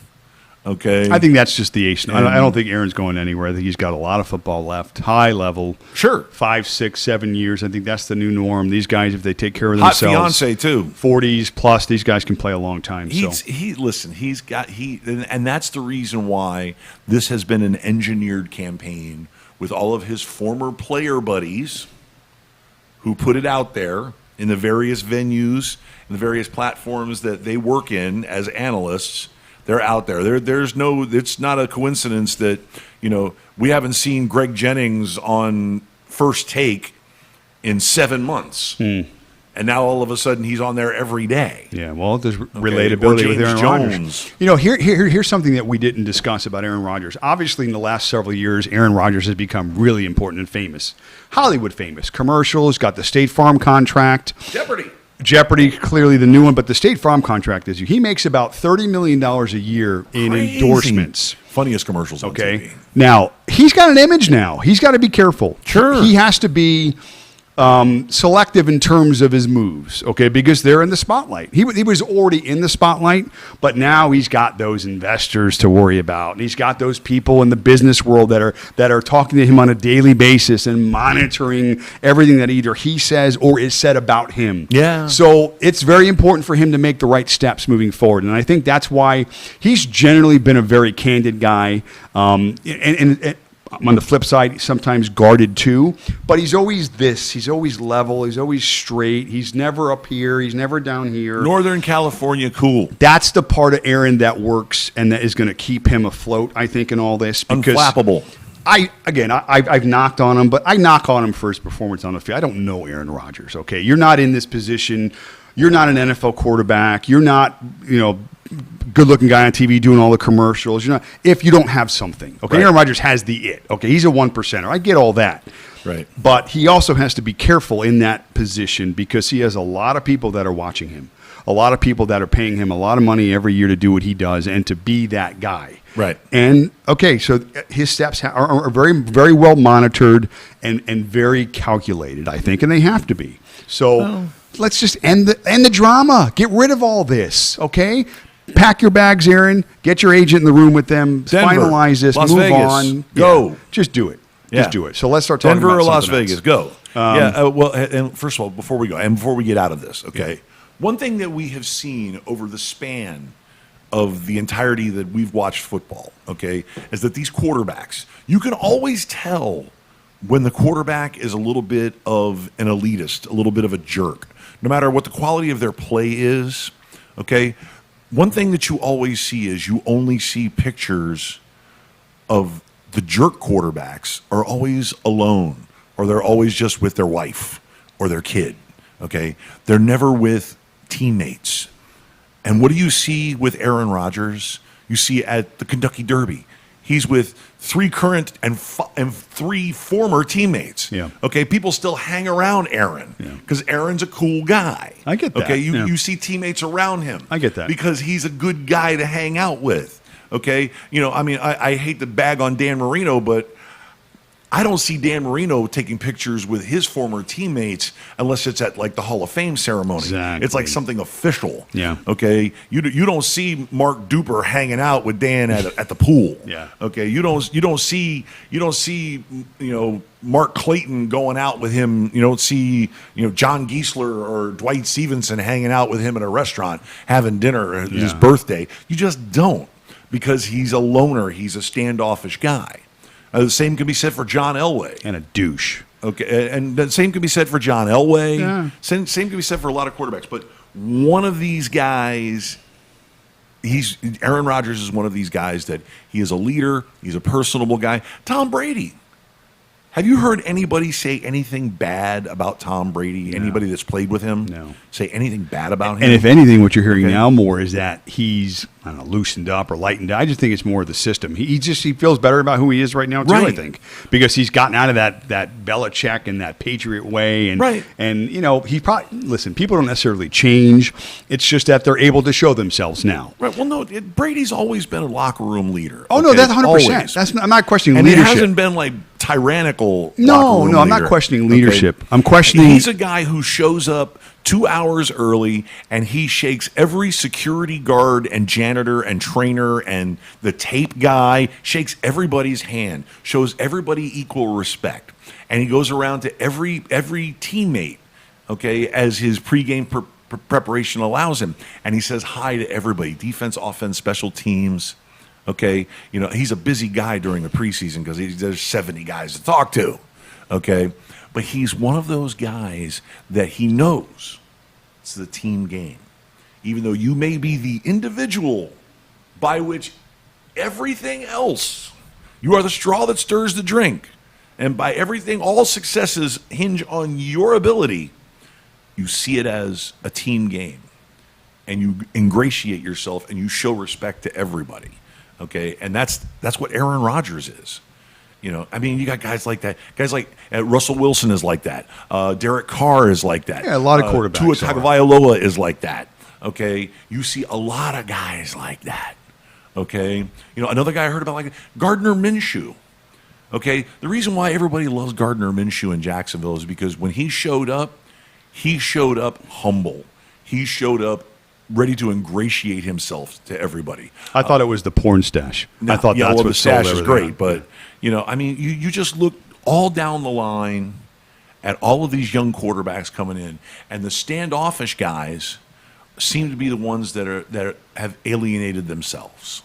Okay. I think that's just the ace. I don't think Aaron's going anywhere. I think he's got a lot of football left, high level. Sure. 5, 6, 7 years. I think that's the new norm. These guys, if they take care of Hot themselves, fiance too. 40s plus, these guys can play a long time. And that's the reason why this has been an engineered campaign with all of his former player buddies who put it out there in the various venues and the various platforms that they work in as analysts. They're out there. It's not a coincidence that, we haven't seen Greg Jennings on First Take in 7 months. And and now all of a sudden he's on there every day. Yeah, well, there's relatability with Aaron Rodgers. Here's something that we didn't discuss about Aaron Rodgers. Obviously, in the last several years, Aaron Rodgers has become really important and famous, Hollywood famous. Commercials, got the State Farm contract. Jeopardy, clearly the new one, but the State Farm contract is he makes about $30 million a year in endorsements. Funniest commercials on TV. Now, he's got an image now. He's got to be careful. Sure. He has to be selective in terms of his moves, okay, because they're in the spotlight. He was already in the spotlight, but now he's got those investors to worry about, and he's got those people in the business world that are talking to him on a daily basis and monitoring everything that either he says or is said about him. Yeah. So it's very important for him to make the right steps moving forward, and I think that's why he's generally been a very candid guy, and on the flip side, sometimes guarded too, but he's always this. He's always level. He's always straight. He's never up here. He's never down here. Northern California cool. That's the part of Aaron that works and that is going to keep him afloat, I think, in all this. Unflappable. I've knocked on him, but I knock on him for his performance on the field. I don't know Aaron Rodgers, okay? You're not in this position. You're not an NFL quarterback. You're not, good-looking guy on TV doing all the commercials. If you don't have something, okay. Right. Aaron Rodgers has the it. Okay, he's a 1%er. I get all that. Right. But he also has to be careful in that position because he has a lot of people that are watching him, a lot of people that are paying him a lot of money every year to do what he does and to be that guy. Right. And okay, so his steps are very, very well monitored and very calculated, I think, and they have to be. So let's just end the drama. Get rid of all this, okay? Pack your bags, Aaron. Get your agent in the room with them. Denver, finalize this. Las move Vegas, on. go. Yeah, just do it. Yeah. Just do it. So let's start talking Denver about or Las something Vegas, else. go. Well, and first of all, before we get out of this, okay, one thing that we have seen over the span of the entirety that we've watched football, okay, is that these quarterbacks, you can always tell when the quarterback is a little bit of an elitist, a little bit of a jerk, no matter what the quality of their play is, okay. One thing that you always see is you only see pictures of the jerk quarterbacks are always alone, or they're always just with their wife or their kid, okay? They're never with teammates. And what do you see with Aaron Rodgers? You see at the Kentucky Derby, he's with 3 current and 3 former teammates. Yeah. Okay, people still hang around Aaron because Aaron's a cool guy. I get that. Okay, you see teammates around him. I get that. Because he's a good guy to hang out with. Okay, I hate to bag on Dan Marino, but I don't see Dan Marino taking pictures with his former teammates unless it's at like the Hall of Fame ceremony. Exactly. It's like something official. Yeah. Okay. You don't see Mark Duper hanging out with Dan at the pool. Yeah. Okay. You don't see Mark Clayton going out with him. You don't see John Giesler or Dwight Stevenson hanging out with him at a restaurant having dinner at his birthday. You just don't, because he's a loner. He's a standoffish guy. The same can be said for John Elway. And a douche. Okay, and the same can be said for John Elway. Yeah. Same can be said for a lot of quarterbacks. But one of these guys, Aaron Rodgers is one of these guys that he is a leader. He's a personable guy. Tom Brady. Have you heard anybody say anything bad about Tom Brady? No. Anybody that's played with him? No. Say anything bad about him? And if anything, what you're hearing now more is that he's, I don't know, loosened up or lightened up. I just think it's more of the system. He feels better about who he is right now, too, Right. I think. Because he's gotten out of that Belichick and that Patriot way. And, Right. And, he probably, listen, people don't necessarily change. It's just that they're able to show themselves now. Right. Well, no, Brady's always been a locker room leader. Oh, no, that's 100%. I'm not questioning and leadership. And it hasn't been like tyrannical. No, I'm leader. not questioning leadership. Okay. I'm questioning. He's a guy who shows up 2 hours early and he shakes every security guard and janitor and trainer and the tape guy, shakes everybody's hand, shows everybody equal respect. And he goes around to every teammate, okay, as his pregame preparation allows him. And he says hi to everybody, defense, offense, special teams. Okay, he's a busy guy during the preseason because there's 70 guys to talk to. Okay, but he's one of those guys that he knows it's the team game. Even though you may be the individual by which everything else, you are the straw that stirs the drink. And by everything, all successes hinge on your ability. You see it as a team game, and you ingratiate yourself and you show respect to everybody. Okay, and that's what Aaron Rodgers is. I mean, you got guys like that. Guys like Russell Wilson is like that. Derek Carr is like that. Yeah, a lot of quarterbacks. Tua Tagovailoa is like that. Okay, you see a lot of guys like that. Okay, another guy I heard about like Gardner Minshew. Okay, the reason why everybody loves Gardner Minshew in Jacksonville is because when he showed up humble. He showed up ready to ingratiate himself to everybody. I thought it was the porn stash. I thought that's what the stash sold is great, but I mean, you just look all down the line at all of these young quarterbacks coming in, and the standoffish guys seem to be the ones that have alienated themselves.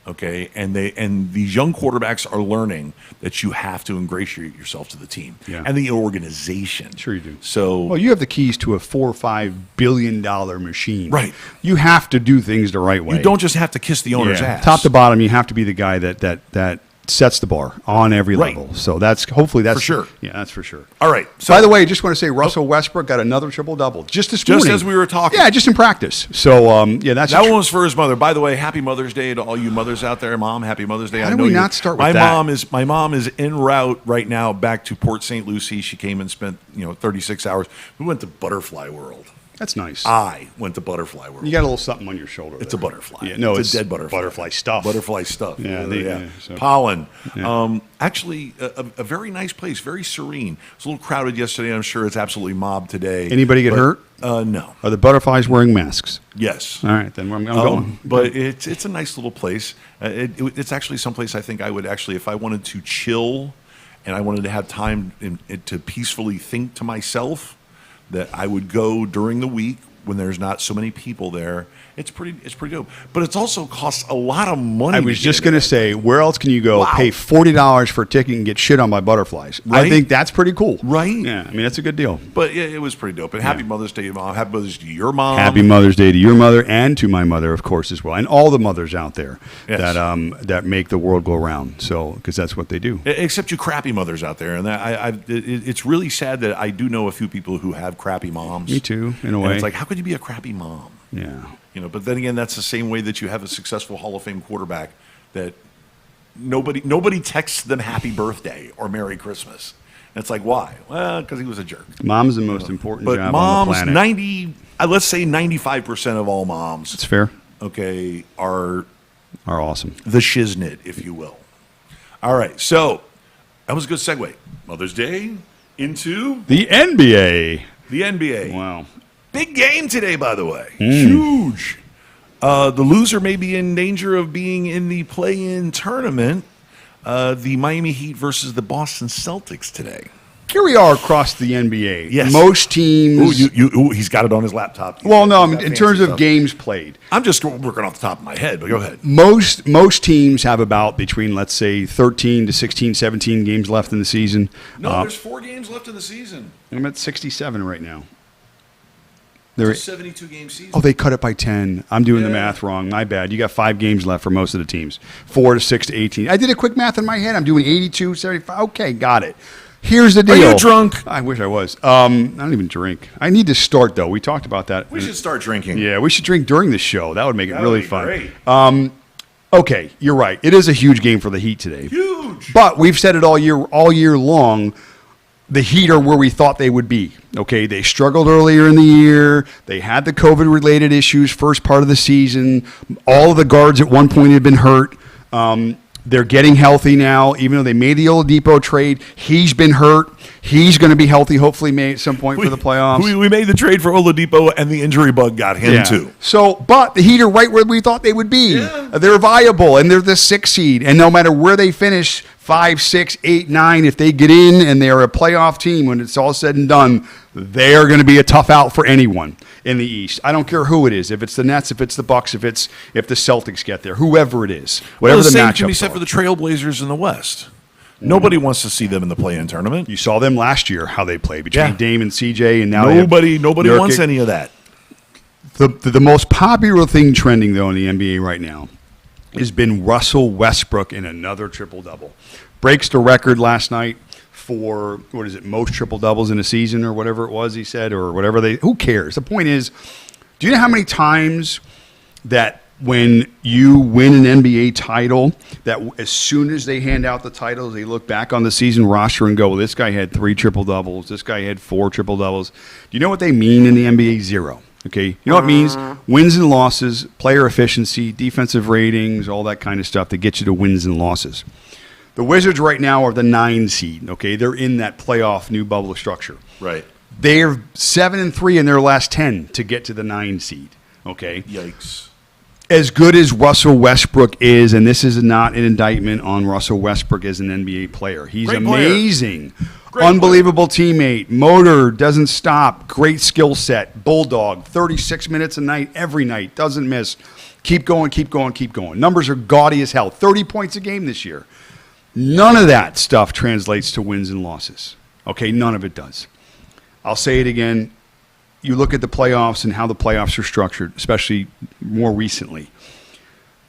Okay, and these young quarterbacks are learning that you have to ingratiate yourself to the team and the organization. Sure you do. So, well, you have the keys to a $4 or $5 billion machine. Right. You have to do things the right way. You don't just have to kiss the owner's ass. Top to bottom, you have to be the guy that sets the bar on every level. So hopefully that's for sure. Yeah, that's for sure. All right. So, by the way, I just want to say Russell Westbrook got another triple-double just this morning. Just as we were talking. Yeah, just in practice. So, that one was for his mother. By the way, happy Mother's Day to all you mothers out there. Mom, happy Mother's Day. How do we not start with that? My mom is en route right now back to Port St. Lucie. She came and spent 36 hours. We went to Butterfly World. That's nice. I went to Butterfly World. You got a little something on your shoulder. It's a butterfly. Yeah, no, it's a dead butterfly. Butterfly stuff. Butterfly stuff. Yeah. Pollen. Yeah. Actually, a very nice place, very serene. It was a little crowded yesterday. I'm sure it's absolutely mobbed today. Anybody get hurt? No. Are the butterflies wearing masks? Yes. All right, then I'm going. But it's a nice little place. It's actually someplace I think I would actually, if I wanted to chill and I wanted to have time to peacefully think to myself, that I would go during the week when there's not so many people there. It's pretty dope. But it's also costs a lot of money. I was just going to say, where else can you go pay $40 for a ticket and get shit on by butterflies? Right? I think that's pretty cool. Right? Yeah, I mean, that's a good deal. But yeah, it was pretty dope. And happy Mother's Day, Mom. Happy Mother's Day to your mom. Happy Mother's Day to your mother and to my mother, of course, as well. And all the mothers out there that make the world go round. So, because that's what they do. Except you crappy mothers out there. And it's really sad that I do know a few people who have crappy moms. Me too, in a way. And it's like, how could you be a crappy mom? Yeah. But then again, that's the same way that you have a successful Hall of Fame quarterback that nobody texts them happy birthday or Merry Christmas. And it's like, why? Well, because he was a jerk. Mom's the most important job on the planet. Let's say 95% of all moms. It's fair. Okay, are awesome. The shiznit, if you will. All right, so that was a good segue. Mother's Day into the NBA. The NBA. Wow. Big game today, by the way. Huge. The loser may be in danger of being in the play-in tournament. The Miami Heat versus the Boston Celtics today. Here we are across the NBA. Yes. Most teams. He's got it on his laptop. Well, no, in terms of games played. I'm just working off the top of my head, but go ahead. Most teams have about between, let's say, 13 to 16, 17 games left in the season. No, there's 4 games left in the season. I'm at 67 right now. It's a 72-game season. Oh, they cut it by 10. I'm doing the math wrong. My bad. You got 5 games left for most of the teams. 4 to 6 to 18. I did a quick math in my head. I'm doing 82, 75. Okay, got it. Here's the deal. Are you drunk? I wish I was. I don't even drink. I need to start, though. We talked about that. We should start drinking. Yeah, we should drink during the show. That would make it really fun. Great. Okay, you're right. It is a huge game for the Heat today. Huge. But we've said it all year long. The Heat are where we thought they would be. Okay, they struggled earlier in the year. They had the COVID-related issues first part of the season. All of the guards at one point had been hurt. They're getting healthy now, even though they made the Oladipo trade. He's been hurt. He's going to be healthy, hopefully, at some point for the playoffs. We made the trade for Oladipo, and the injury bug got him too. So, but the Heat are right where we thought they would be. Yeah. They're viable, and they're the 6th seed. And no matter where they finish, 5, 6, 8, 9, if they get in and they're a playoff team when it's all said and done, they are going to be a tough out for anyone in the East. I don't care who it is. If it's the Nets, if it's the Bucks, if the Celtics get there, whoever it is, whatever the matchups are. The same can be said for the Trailblazers in the West. Nobody wants to see them in the play-in tournament. You saw them last year, how they played between Dame and CJ, and now nobody wants any of that. The most popular thing trending, though, in the NBA right now has been Russell Westbrook in another triple-double. Breaks the record last night, for, what is it, most triple doubles in a season or whatever it was he said, or whatever who cares? The point is, do you know how many times that when you win an NBA title, that as soon as they hand out the titles, they look back on the season roster and go, well, this guy had 3 triple doubles, this guy had 4 triple doubles. Do you know what they mean in the NBA? 0. Okay, you know what it means? Wins and losses, player efficiency, defensive ratings, all that kind of stuff that gets you to wins and losses. The Wizards right now are the 9 seed. Okay, they're in that playoff new bubble structure. Right. They're 7-3 in their last 10 to get to the 9 seed. Okay. Yikes. As good as Russell Westbrook is, and this is not an indictment on Russell Westbrook as an NBA player. He's Great player. amazing. Great Unbelievable teammate. Motor, doesn't stop. Great skill set. Bulldog. 36 minutes a night, every night. Doesn't miss. Keep going, keep going, keep going. Numbers are gaudy as hell. 30 points a game this year. None of that stuff translates to wins and losses. Okay, none of it does. I'll say it again. You look at the playoffs and how the playoffs are structured, especially more recently.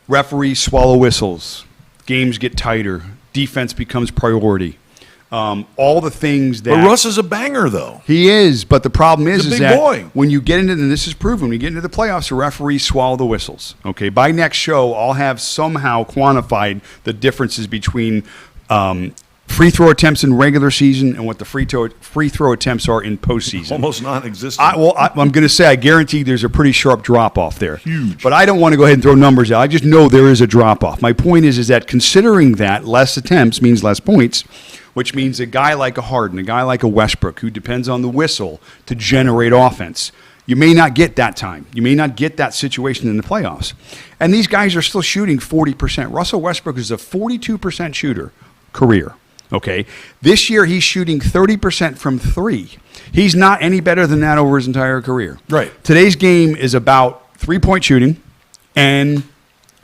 Referees swallow whistles. Games get tighter. Defense becomes priority. All the things that... But Russ is a banger, though. He is, but the problem is He's a big that boy. when you get into, and this is proven, when you get into the playoffs, the referees swallow the whistles. Okay, by next show, I'll have somehow quantified the differences between free throw attempts in regular season and what the free throw attempts are in postseason. Almost non-existent. I'm going to say I guarantee there's a pretty sharp drop-off there. Huge. But I don't want to go ahead and throw numbers out. I just know there is a drop-off. My point is that considering that less attempts means less points, which means a guy like a Harden, a guy like a Westbrook, who depends on the whistle to generate offense, you may not get that time. You may not get that situation in the playoffs. And these guys are still shooting 40%. Russell Westbrook is a 42% shooter career. Okay, this year he's shooting 30% from 3. He's not any better than that over his entire career. Right. Today's game is about 3-point shooting and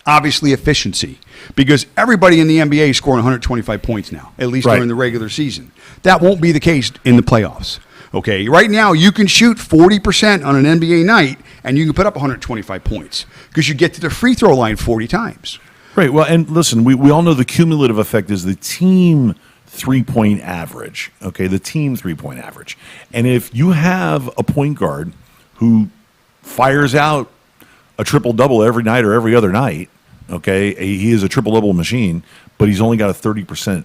obviously efficiency, because everybody in the NBA is scoring 125 points now, at least Right. during the regular season. That won't be the case in the playoffs. Okay, right now you can shoot 40% on an NBA night and you can put up 125 points because you get to the free throw line 40 times. Right. Well, and listen, we all know the cumulative effect is the team 3-point average. Okay, the team 3-point average. And if you have a point guard who fires out a triple-double every night or every other night, okay, he is a triple-double machine, but he's only got a 30%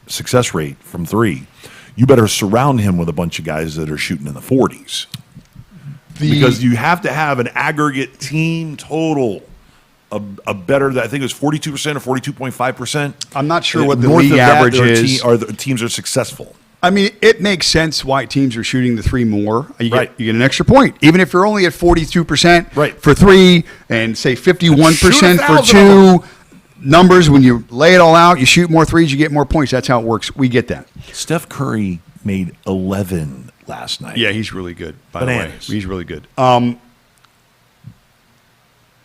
success rate from 3, you better surround him with a bunch of guys that are shooting in the 40s. Because you have to have an aggregate team total a better, I think it was 42% or 42.5%. I'm not sure what the North league of that, average there are is. the teams are successful. I mean, it makes sense why teams are shooting the 3 more. You Right. get an extra point. Even if you're only at 42% Right. for 3 and say 51% Shoot for 1,000 of 2 numbers, when you lay it all out, you shoot more threes, you get more points. That's how it works. We get that. Steph Curry made 11 last night. Yeah, he's really good, by Bananas. the way. He's really good.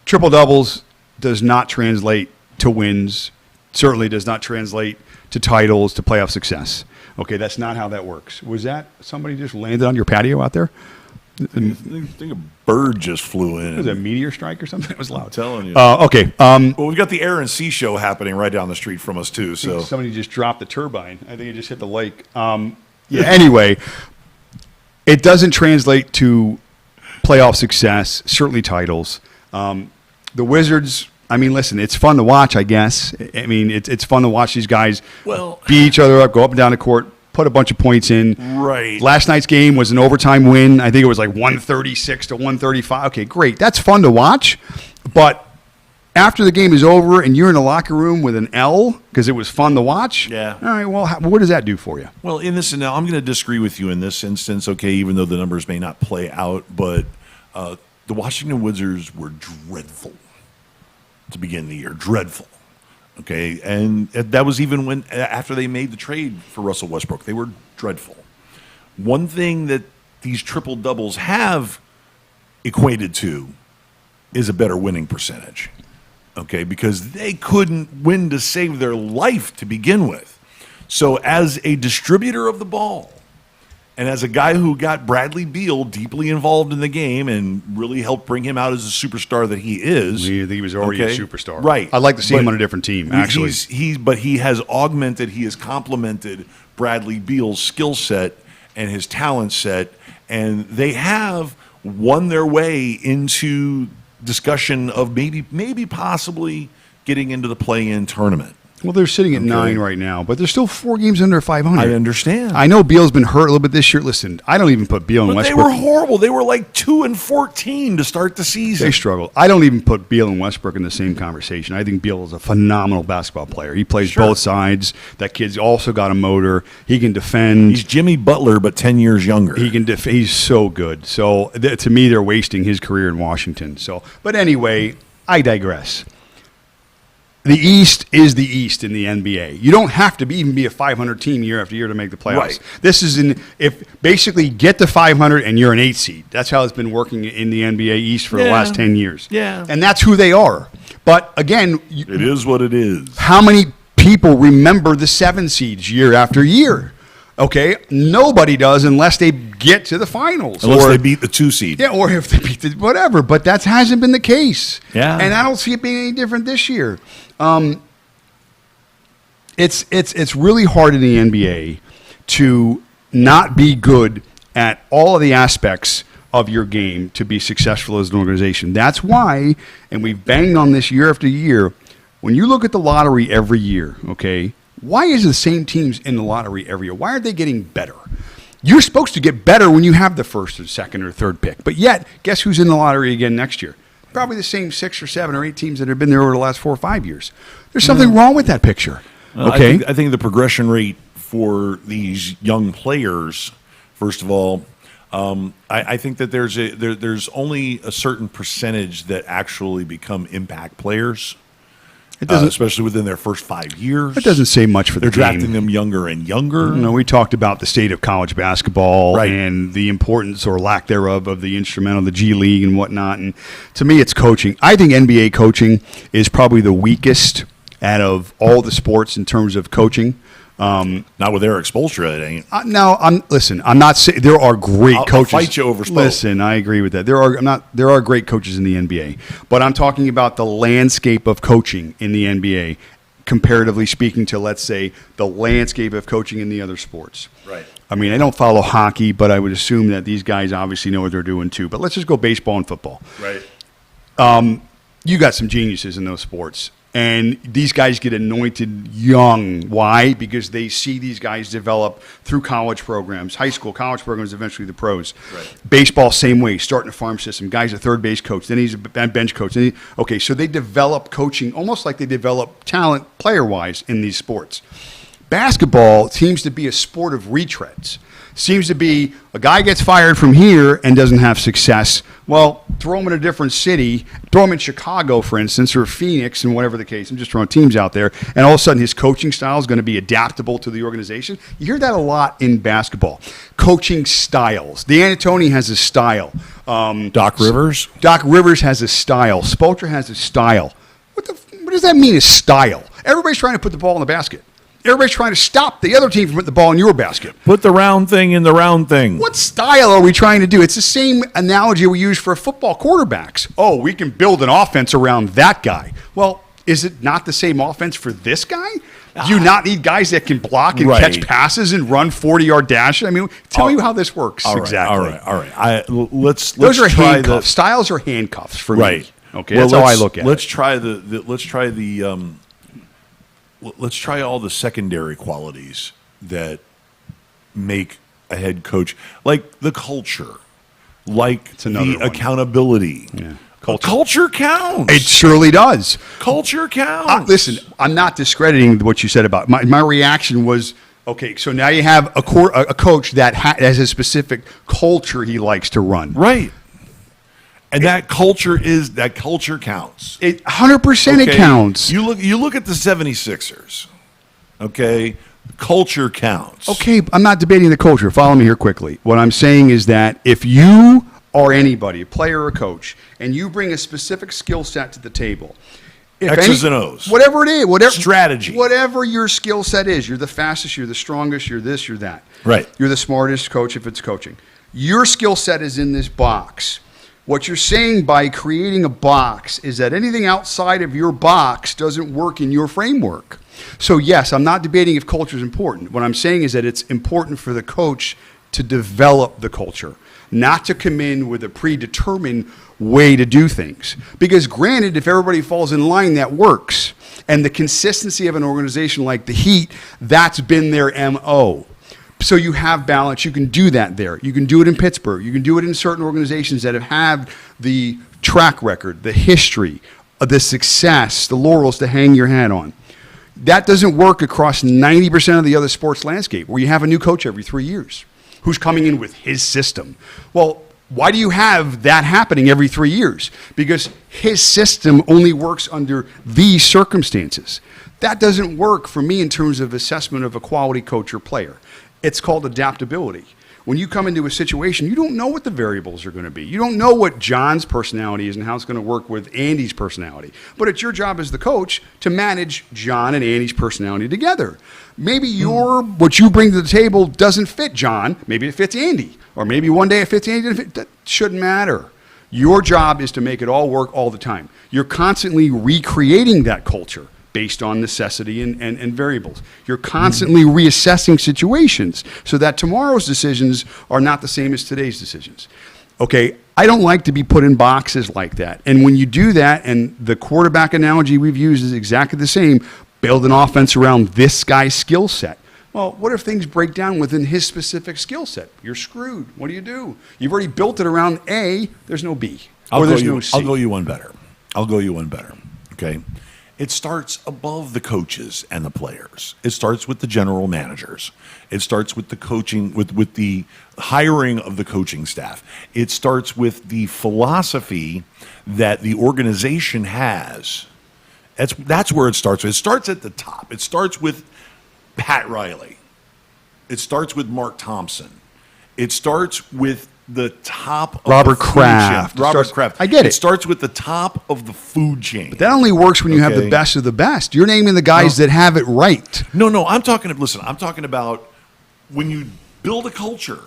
Triple doubles does not translate to wins, certainly does not translate to titles, to playoff success. Okay, that's not how that works. Was that somebody just landed on your patio out there? I think a bird just flew in. Was it a meteor strike or something? It was loud. I'm telling you. Okay. Well, we've got the Air and Sea show happening right down the street from us, too. So Somebody just dropped the turbine. I think it just hit the lake. Anyway, it doesn't translate to playoff success, certainly titles. The Wizards, I mean, listen, it's fun to watch, I guess. I mean, it's fun to watch these guys beat each other up, go up and down the court, put a bunch of points in. Right. Last night's game was an overtime win. I think it was like 136 to 135. Okay, great. That's fun to watch. But after the game is over and you're in the locker room with an L because it was fun to watch, Yeah. all right, well, what does that do for you? Well, in this, now I'm going to disagree with you in this instance, okay, even though the numbers may not play out, but the Washington Wizards were dreadful to begin the year. Dreadful. Okay, and that was even when after they made the trade for Russell Westbrook. They were dreadful. One thing that these triple doubles have equated to is a better winning percentage. Okay, because they couldn't win to save their life to begin with. So as a distributor of the ball, And as a guy who got Bradley Beal deeply involved in the game and really helped bring him out as the superstar that he is. I think he was already a superstar. Right. I'd like to see him on a different team, actually. But he has augmented, he has complemented Bradley Beal's skill set and his talent set, and they have won their way into discussion of maybe possibly getting into the play-in tournament. Well, they're sitting at 9 right now, but they're still 4 games under 500. I understand. I know Beal's been hurt a little bit this year. Listen, I don't even put Beal and Westbrook. They were horrible. They were like 2-14 to start the season. They struggled. I don't even put Beal and Westbrook in the same conversation. I think Beal is a phenomenal basketball player. He plays both sides. That kid's also got a motor. He can defend. He's Jimmy Butler, but 10 years younger. He can he's so good. So to me, they're wasting his career in Washington. But anyway, I digress. The East is the East in the NBA. You don't have to even be a 500 team year after year to make the playoffs. Right. This is if basically get to 500 and you're an 8 seed. That's how it's been working in the NBA East for the last 10 years. Yeah. And that's who they are. But again, it is what it is. How many people remember the 7 seeds year after year? Okay, nobody does unless they get to the finals. Unless they beat the 2 seed. Yeah, or if they beat the whatever. But that hasn't been the case. Yeah. And I don't see it being any different this year. It's really hard in the NBA to not be good at all of the aspects of your game to be successful as an organization. That's why, and we've banged on this year after year, when you look at the lottery every year, okay, why is the same teams in the lottery every year? Why aren't they getting better? You're supposed to get better when you have the first or second or third pick. But yet, guess who's in the lottery again next year? Probably the same 6 or 7 or 8 teams that have been there over the last 4 or 5 years. There's something wrong with that picture. Okay, I think the progression rate for these young players, first of all, I think that there's only a certain percentage that actually become impact players. It doesn't, especially within their first 5 years. It doesn't say much for the They're game. drafting them younger and younger. You know, we talked about the state of college basketball and the importance or lack thereof of the instrumental, the G League and whatnot. And to me, it's coaching. I think NBA coaching is probably the weakest out of all the sports in terms of coaching. Not with Eric Spoelstra, it ain't. I'm not saying there are great coaches. I'll fight you over Spoelstra. Listen, I agree with that. There are great coaches in the NBA, but I'm talking about the landscape of coaching in the NBA, comparatively speaking to, let's say, the landscape of coaching in the other sports. Right. I mean, I don't follow hockey, but I would assume that these guys obviously know what they're doing too. But let's just go baseball and football. Right. You got some geniuses in those sports. And these guys get anointed young. Why? Because they see these guys develop through college programs, high school, college programs, eventually the pros. Right. Baseball, same way, starting a farm system. Guy's a third base coach, then he's a bench coach. So they develop coaching almost like they develop talent player-wise in these sports. Basketball seems to be a sport of retreads. Seems to be a guy gets fired from here and doesn't have success. Well, throw him in a different city, throw him in Chicago, for instance, or Phoenix, and whatever the case. I'm just throwing teams out there. And all of a sudden, his coaching style is going to be adaptable to the organization. You hear that a lot in basketball. Coaching styles. D'Antoni has a style. Doc Rivers? Doc Rivers has a style. Spoelstra has a style. What does that mean, a style? Everybody's trying to put the ball in the basket. Everybody's trying to stop the other team from putting the ball in your basket. Put the round thing in the round thing. What style are we trying to do? It's the same analogy we use for football quarterbacks. Oh, we can build an offense around that guy. Well, is it not the same offense for this guy? Do you not need guys that can block and catch passes and run 40-yard dashes? I mean, tell me how this works exactly. All right. Let's Those are try handcuffs. Styles are handcuffs for me. Okay, well, that's how I look at it. Let's try all the secondary qualities that make a head coach, like the culture, like the accountability. Yeah. Culture counts. It surely does. Culture counts. Listen, I'm not discrediting what you said about my reaction was, okay, so now you have a coach that has a specific culture he likes to run. Right. And that culture counts. 100% it counts. You look at the 76ers. Okay? Culture counts. Okay, I'm not debating the culture. Follow me here quickly. What I'm saying is that if you are anybody, a player or a coach, and you bring a specific skill set to the table, X's and O's. Whatever it is. Whatever strategy. Whatever your skill set is. You're the fastest, you're the strongest, you're this, you're that. Right. You're the smartest coach if it's coaching. Your skill set is in this box. What you're saying by creating a box is that anything outside of your box doesn't work in your framework. So yes, I'm not debating if culture is important. What I'm saying is that it's important for the coach to develop the culture, not to come in with a predetermined way to do things. Because granted, if everybody falls in line, that works. And the consistency of an organization like the Heat, that's been their MO. So you have balance. You can do that there. You can do it in Pittsburgh. You can do it in certain organizations that have had the track record, the history, the success, the laurels to hang your hat on. That doesn't work across 90% of the other sports landscape where you have a new coach every 3 years who's coming in with his system. Well, why do you have that happening every 3 years? Because his system only works under these circumstances. That doesn't work for me in terms of assessment of a quality coach or player. It's called adaptability. When you come into a situation, you don't know what the variables are going to be. You don't know what John's personality is and how it's going to work with Andy's personality. But it's your job as the coach to manage John and Andy's personality together. Maybe what you bring to the table doesn't fit John. Maybe it fits Andy. Or maybe one day it fits Andy. That shouldn't matter. Your job is to make it all work all the time. You're constantly recreating that culture based on necessity and variables. You're constantly reassessing situations so that tomorrow's decisions are not the same as today's decisions. Okay, I don't like to be put in boxes like that. And when you do that, and the quarterback analogy we've used is exactly the same, build an offense around this guy's skill set. Well, what if things break down within his specific skill set? You're screwed. What do? You've already built it around A, there's no B. There's no C. I'll go you one better. Okay? It starts above the coaches and the players. It starts with the general managers. It starts with the coaching, with the hiring of the coaching staff. It starts with the philosophy that the organization has. That's where it starts. It starts at the top. It starts with Pat Riley. It starts with Mark Thompson. It starts with the top of Robert the food Kraft. chain. Robert Kraft. I get it. It starts with the top of the food chain. But that only works when you have the best of the best. You're naming the guys that have it right. No, I'm talking about when you build a culture,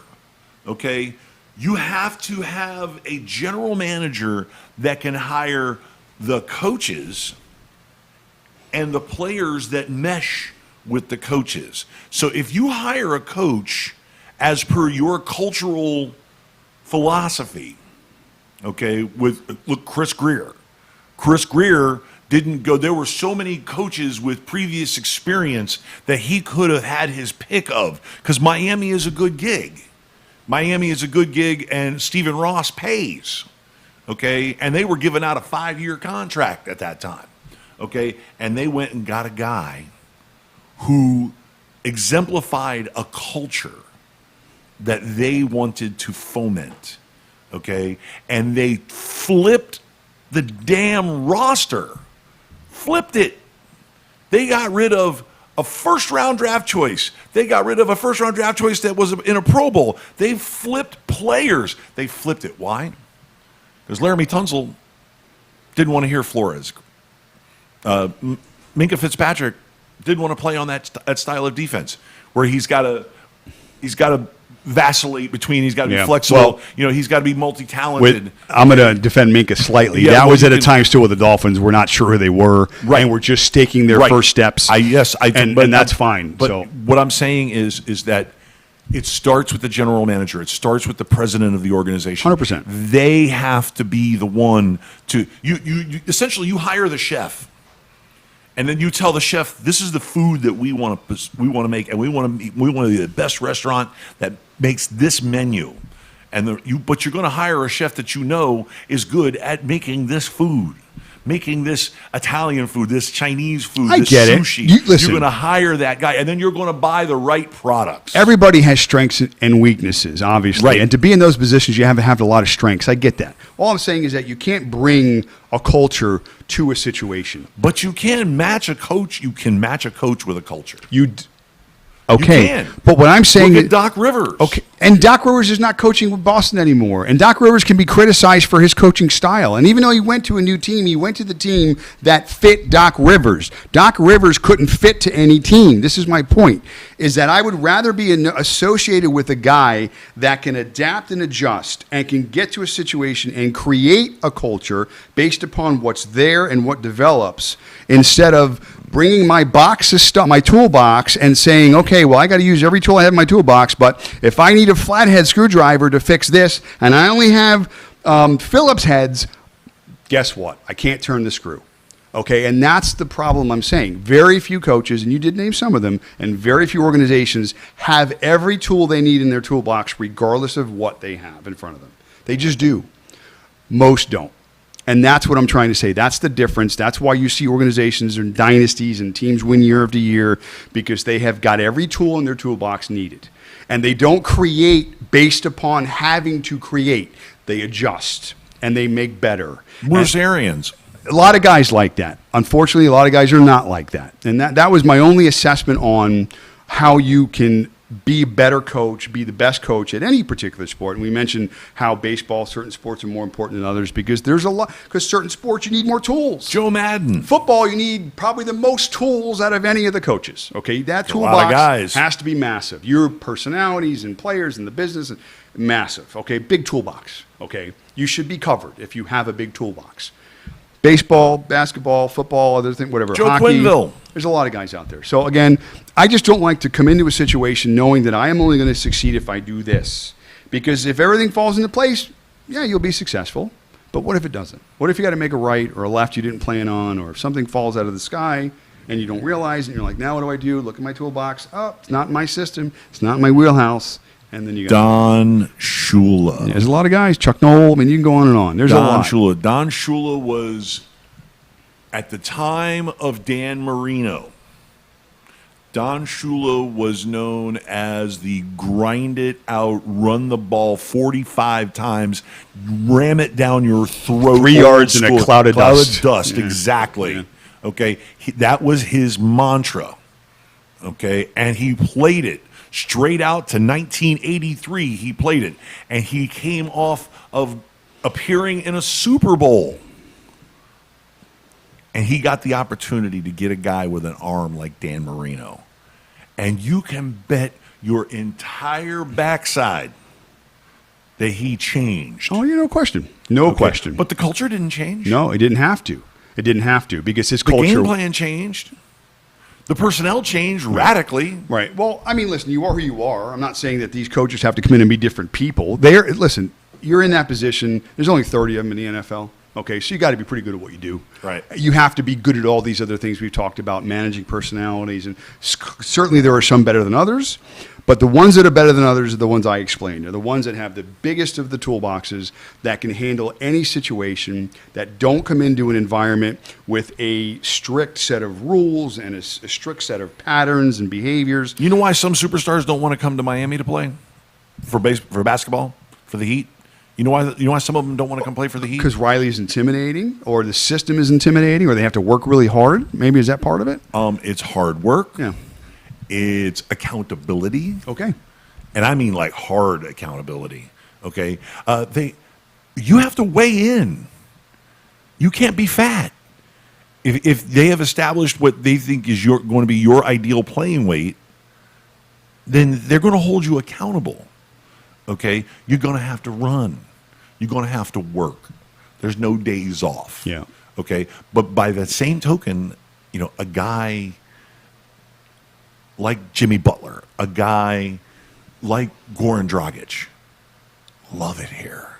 okay, you have to have a general manager that can hire the coaches and the players that mesh with the coaches. So if you hire a coach as per your cultural philosophy, okay, look, Chris Greer. Chris Greer didn't go, there were so many coaches with previous experience that he could have had his pick of, because Miami is a good gig. And Stephen Ross pays, okay, and they were giving out a 5-year contract at that time, okay, and they went and got a guy who exemplified a culture that they wanted to foment, okay? And they flipped the damn roster. Flipped it. They got rid of a first-round draft choice. They got rid of a first-round draft choice that was in a Pro Bowl. They flipped players. They flipped it. Why? Because Laramie Tunsil didn't want to hear Flores. Minka Fitzpatrick didn't want to play on that style of defense where he's got to vacillate between. He's got to be flexible. Well, he's got to be multi-talented. I'm going to defend Minka slightly. That was at a time still with the Dolphins. We're not sure who they were, right? And we're just staking their first steps. And that's fine. But what I'm saying is that it starts with the general manager. It starts with the president of the organization. 100%. They have to be the one to you essentially you hire the chef. And then you tell the chef, this is the food that we want to make, and we want to be the best restaurant that makes this menu. But you're going to hire a chef that you know is good at making this food, making this Italian food, this Chinese food, this sushi. You're going to hire that guy, and then you're going to buy the right products. Everybody has strengths and weaknesses, obviously. Right. And to be in those positions, you have to have a lot of strengths. I get that. All I'm saying is that you can't bring a culture to a situation. But you can match a coach. You can match a coach with a culture. Okay. You can. But what I'm saying Look is at Doc Rivers. Okay. And Doc Rivers is not coaching with Boston anymore. And Doc Rivers can be criticized for his coaching style. And even though he went to a new team, he went to the team that fit Doc Rivers. Doc Rivers couldn't fit to any team. This is my point, is that I would rather be associated with a guy that can adapt and adjust and can get to a situation and create a culture based upon what's there and what develops, instead of bringing my box of stuff, my toolbox, and saying, okay, well, I got to use every tool I have in my toolbox, but if I need a flathead screwdriver to fix this, and I only have Phillips heads, guess what? I can't turn the screw. Okay, and that's the problem I'm saying. Very few coaches, and you did name some of them, and very few organizations have every tool they need in their toolbox, regardless of what they have in front of them. They just do. Most don't. And that's what I'm trying to say. That's the difference. That's why you see organizations and dynasties and teams win year after year, because they have got every tool in their toolbox needed. And they don't create based upon having to create. They adjust and they make better. Bruce Arians. A lot of guys like that. Unfortunately, a lot of guys are not like that. And that was my only assessment on how you can be a better coach, be the best coach at any particular sport. And we mentioned how baseball, certain sports are more important than others because there's a lot, because certain sports you need more tools. Joe Madden. Football, you need probably the most tools out of any of the coaches. Okay, that toolbox has to be massive. Your personalities and players and the business, massive. Okay, big toolbox. Okay, you should be covered if you have a big toolbox. Baseball, basketball, football, other thing, whatever. Joe hockey. Quinville. There's a lot of guys out there. So again, I just don't like to come into a situation knowing that I am only going to succeed if I do this. Because if everything falls into place, yeah, you'll be successful. But what if it doesn't? What if you got to make a right or a left you didn't plan on, or if something falls out of the sky and you don't realize it and you're like, now what do I do? Look at my toolbox. Oh, it's not in my system. It's not in my wheelhouse. And then you got Don Shula. There's a lot of guys. Chuck Noll. I mean, you can go on and on. There's a lot. Shula. Don Shula was, at the time of Dan Marino, Don Shula was known as the grind it out, run the ball 45 times, ram it down your throat. 3 yards in a cloud of dust. Yeah. Exactly. Yeah. Okay. That was his mantra. Okay. And he played it. Straight out to 1983, he played it. And he came off of appearing in a Super Bowl. And he got the opportunity to get a guy with an arm like Dan Marino. And you can bet your entire backside that he changed. Oh, yeah, no question. No question. But the culture didn't change. No, it didn't have to. It didn't have to, because his culture... The game plan changed. The personnel changed radically. Right. Well, I mean, listen, you are who you are. I'm not saying that these coaches have to come in and be different people. Listen, you're in that position. There's only 30 of them in the NFL. Okay, so you got to be pretty good at what you do. Right. You have to be good at all these other things we've talked about, managing personalities, and certainly there are some better than others. But the ones that are better than others are the ones I explained. They're the ones that have the biggest of the toolboxes, that can handle any situation, that don't come into an environment with a strict set of rules and a strict set of patterns and behaviors. You know why some superstars don't want to come to Miami to play for basketball, for the Heat? You know why some of them don't want to come play for the Heat? Because Riley's intimidating, or the system is intimidating, or they have to work really hard. Maybe is that part of it? It's hard work. Yeah. It's accountability. Okay. And I mean like hard accountability. Okay. You have to weigh in. You can't be fat. If they have established what they think is going to be your ideal playing weight, then they're going to hold you accountable. Okay. You're going to have to run. You're going to have to work. There's no days off. Yeah. Okay. But by that same token, a guy like Jimmy Butler, a guy like Goran Dragic, love it here.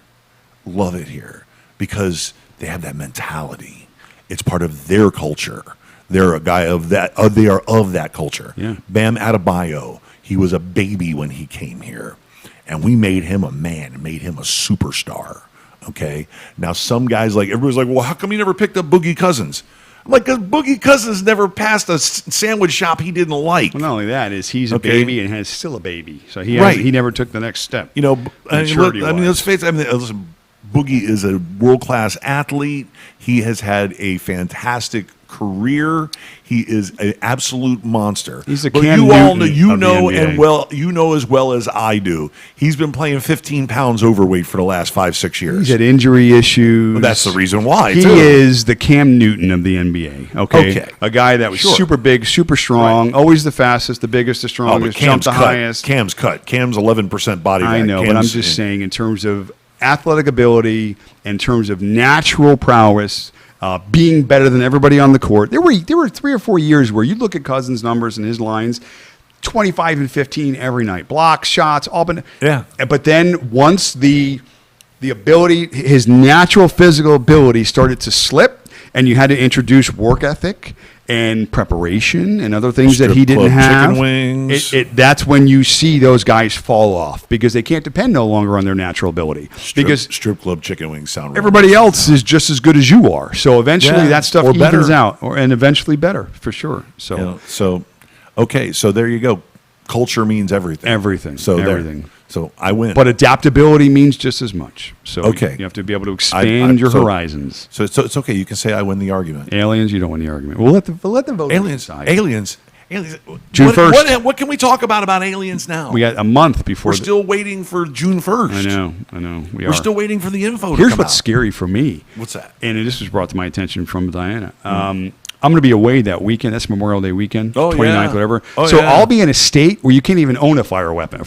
Love it here. Because they have that mentality. It's part of their culture. They're a guy of that. They are of that culture. Yeah. Bam Adebayo, he was a baby when he came here. And we made him a man and made him a superstar. Okay? Now, some guys, everybody's like, well, how come you never picked up Boogie Cousins? I'm like, because Boogie Cousins never passed a sandwich shop he didn't like. Well, not only that, he's a baby and has still a baby. So he never took the next step. Let's face it. Listen, Boogie is a world-class athlete. He has had a fantastic career. He is an absolute monster. He's the but Cam you all know, Newton you of the know, NBA. and you know as well as I do. He's been playing 15 pounds overweight for the last 5-6 years. He's had injury issues. Well, that's the reason why. He too. is the Cam Newton of the NBA. Okay. A guy that was Sure. super big, super strong, always the fastest, the biggest, the Oh, but strongest, jumped the highest. Cam's cut. Cam's 11% body fat. I know, but I'm just saying in terms of athletic ability, in terms of natural prowess, being better than everybody on the court. There were 3 or 4 years where you look at Cousins' numbers and his lines, 25 and 15 every night, blocks, shots, all. Yeah. But then once the ability, his natural physical ability started to slip, and you had to introduce work ethic and preparation and other things that he Strip didn't club have. chicken wings. That's when you see those guys fall off because they can't depend no longer on their natural ability. Because strip club chicken wings sound. everybody else is just as good as you are. So eventually that stuff or evens better. out, and eventually better for sure. So Okay, so there you go. Culture means everything. Everything. So everything. So I win. But adaptability means just as much. So Okay. you have to be able to expand your horizons. So it's okay. You can say I win the argument. Aliens, you don't win the argument. We'll let the vote Aliens. decide. Aliens. June What- 1st. What can we talk about aliens now? We got a month before. We're still waiting for June 1st. I know. We're still waiting for the info to Here's come what's out. scary for me. What's that? And this was brought to my attention from Diana. I'm going to be away that weekend. That's Memorial Day weekend, Oh, 29th, yeah. whatever. Oh, so yeah. I'll be in a state where you can't even own a fire weapon,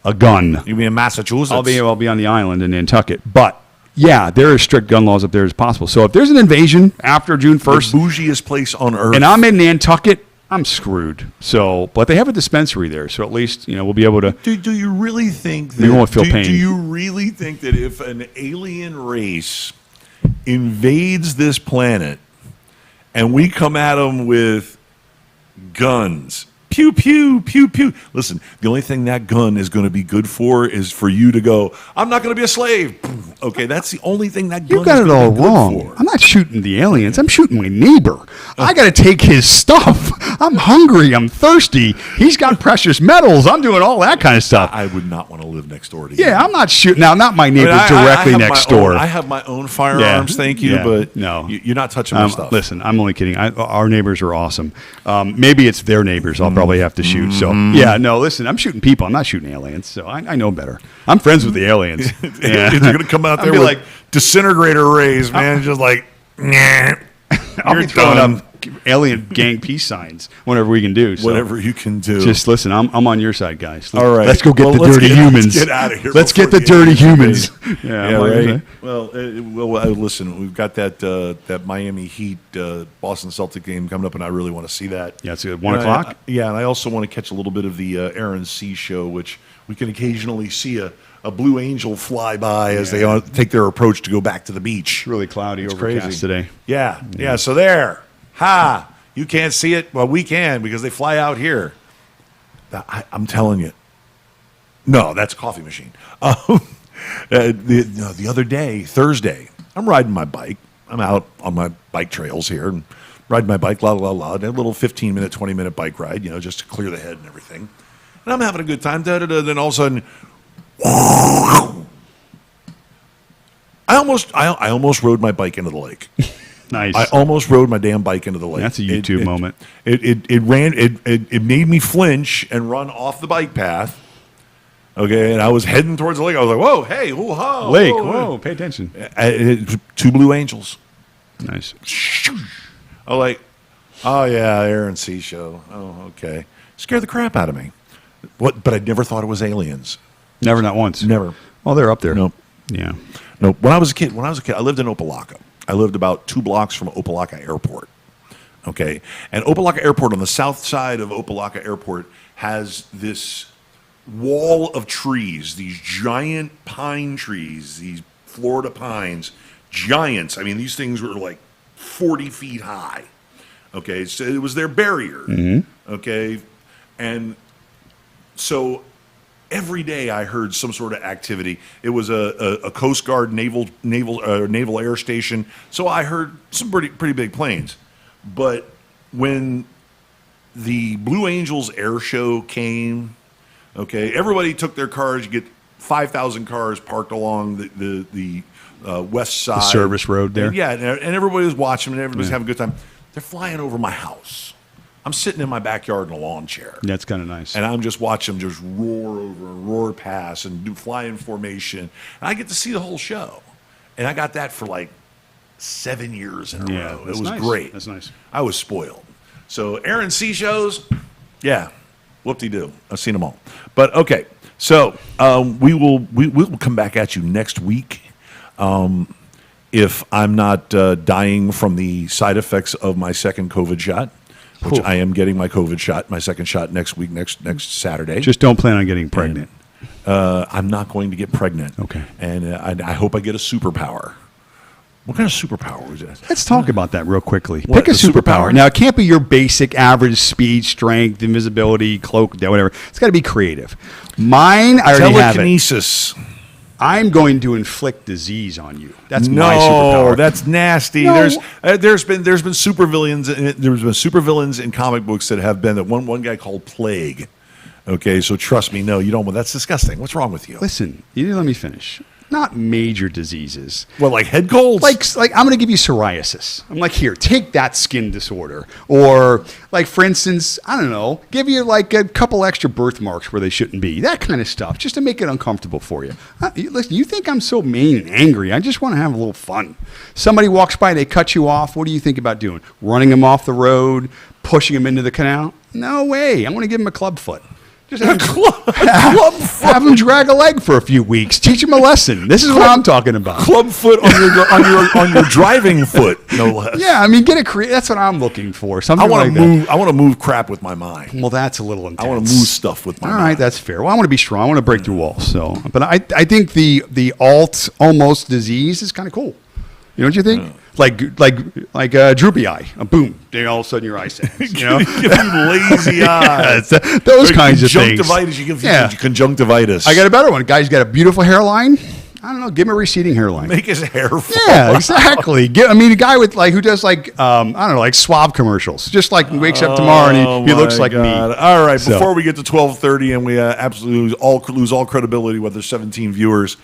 a gun. You mean in Massachusetts? I'll be on the island in Nantucket. But yeah, there are strict gun laws up there as possible. So if there's an invasion after June 1st, the bougiest place on earth. and I'm in Nantucket, I'm screwed. So, but they have a dispensary there, so at least we'll be able to. Do you really think that We won't feel do, pain. Do you really think that if an alien race invades this planet and we come at them with guns, pew pew pew pew? Listen, the only thing that gun is going to be good for is for you to go, I'm not going to be a slave. Okay, that's the only thing that gun You got is it gonna all be good wrong. for. I'm not shooting the aliens. I'm shooting my neighbor. I got to take his stuff. I'm hungry. I'm thirsty. He's got precious metals. I'm doing all that kind of stuff. I would not want to live next door to you. Yeah, I'm not shooting. Now, not my I neighbor mean, directly have next my own- door. I have my own firearms, thank you, Yeah. but No. you're not touching my stuff. Listen, I'm only kidding. Our neighbors are awesome. Maybe it's their neighbors I'll probably have to shoot. So, yeah, no, listen, I'm shooting people. I'm not shooting aliens. So I know better. I'm friends with the aliens. Aliens are going to come out I'll there be with like- disintegrator rays, man. Just like, nah, I'll you're be throwing done. up alien gang peace signs whenever we can do. So. Whatever you can do. Just listen, I'm on your side, guys. All right. Let's go get Well, the let's dirty get- humans. let's get out of here Let's get the before the dirty aliens humans. yeah, I'm on your right. side. Well, listen, we've got that Miami Heat Boston Celtic game coming up, and I really want to see that. Yeah, it's at 1 And o'clock. and I also want to catch a little bit of the Aaron C show, which we can occasionally see a Blue Angel fly by as they take their approach to go back to the beach. It's really cloudy, It's overcast crazy. today. Yeah. So there, you can't see it. Well, we can because they fly out here. I'm telling you. No, that's a coffee machine. The other day, Thursday, I'm riding my bike. I'm out on my bike trails here and riding my bike, a little 15-minute, 20-minute bike ride, just to clear the head and everything. And I'm having a good time. Then all of a sudden, I almost rode my bike into the lake. Nice. I almost rode my damn bike into the lake. That's a YouTube moment. It made me flinch and run off the bike path. Okay, and I was heading towards the lake. I was like, "Whoa, hey, whoa, Lake. Whoa, pay attention. Two Blue Angels. Nice. I was like, "Oh yeah, Aaron C show. Oh, okay." Scared the crap out of me. What? But I never thought it was aliens. Never, not once. Never. Oh, they're up there. Nope. Yeah. No. When I was a kid, I lived in Opelika. I lived about 2 blocks from Opelika Airport. Okay, and Opelika Airport, on the south side of Opelika Airport, has this wall of trees, these giant pine trees, these Florida pines, giants. I mean, these things were like 40 feet high. Okay, so it was their barrier. Okay, and so every day I heard some sort of activity. It was a Coast Guard naval air station, so I heard some pretty big planes. But when the Blue Angels air show came, okay, everybody took their cars. You get 5,000 cars parked along the west side. The service road there. And, yeah, and everybody was watching and everybody's having a good time. They're flying over my house. I'm sitting in my backyard in a lawn chair. That's kind of nice. And I'm just watching them just roar over and roar past and do fly in formation. And I get to see the whole show. And I got that for like 7 years in a row. It was nice. great. That's nice. I was spoiled. So Aaron C. shows, yeah, whoop-de-doo. I've seen them all. But okay, so we will come back at you next week. If I'm not dying from the side effects of my second COVID shot, which I am getting my COVID shot, my second shot next week, next Saturday. Just don't plan on getting pregnant. I'm not going to get pregnant. Okay. And I hope I get a superpower. What kind of superpower is it? Let's talk about that real quickly. What, Pick a the superpower. superpower? Now, it can't be your basic average speed, strength, invisibility, cloak, whatever. It's got to be creative. Mine, I already have it. Telekinesis. I'm going to inflict disease on you. That's No, my superpower. that's nasty. No. There's been supervillains. There's been supervillains in comic books that have been that one guy called Plague. Okay, so trust me, no, you don't. That's disgusting. What's wrong with you? Listen, you didn't let me finish. Not major diseases. Well, like head colds. Like I'm going to give you psoriasis. I'm like, here, take that skin disorder. Or like, for instance, I don't know, give you like a couple extra birthmarks where they shouldn't be. That kind of stuff, just to make it uncomfortable for you. Listen, you think I'm so mean and angry. I just want to have a little fun. Somebody walks by, they cut you off. What do you think about doing? Running them off the road, pushing them into the canal? No way. I'm going to give them a club foot. Just have them drag a leg for a few weeks. Teach them a lesson. This is what I'm talking about. Club foot on your driving foot, no less. Yeah, I mean, that's what I'm looking for. Something I want like to move. I want to move crap with my mind. Well, that's a little intense. I want to move stuff with my mind. All right, that's fair. Well, I want to be strong. I want to break through walls. So, but I think the alt almost disease is kind of cool. You know what you think? Yeah. Like droopy eye. Boom. Then all of a sudden your eye sags. You know? Give you lazy eyes. Those kinds of things. Conjunctivitis. You give conjunctivitis. I got a better one. Guy's got a beautiful hairline. I don't know. Give him a receding hairline. Make his hair fall. Yeah, exactly. A guy with who does I don't know, like Suave commercials. Just like wakes up tomorrow and he looks like me. All right. Before we get to 12:30 and we absolutely lose all credibility with their 17 viewers.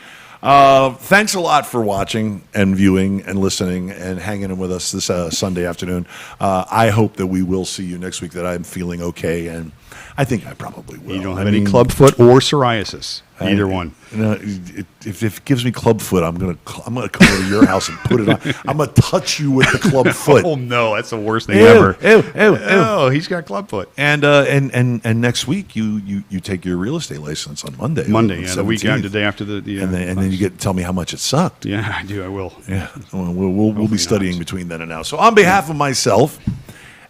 Thanks a lot for watching and viewing and listening and hanging in with us this Sunday afternoon. I hope that we will see you next week, that I'm feeling okay, and I think I probably will. You don't have any clubfoot or psoriasis. Either one. If it gives me clubfoot, I'm gonna come over to your house and put it on. I'm gonna touch you with the clubfoot. Oh no, that's the worst thing ever. Ew. Oh, he's got clubfoot. And next week you take your real estate license on Monday. Yeah, the week after, the day after and then you get to tell me how much it sucked. Yeah, I do. I will. Yeah, we'll be studying between then and now. So on behalf of myself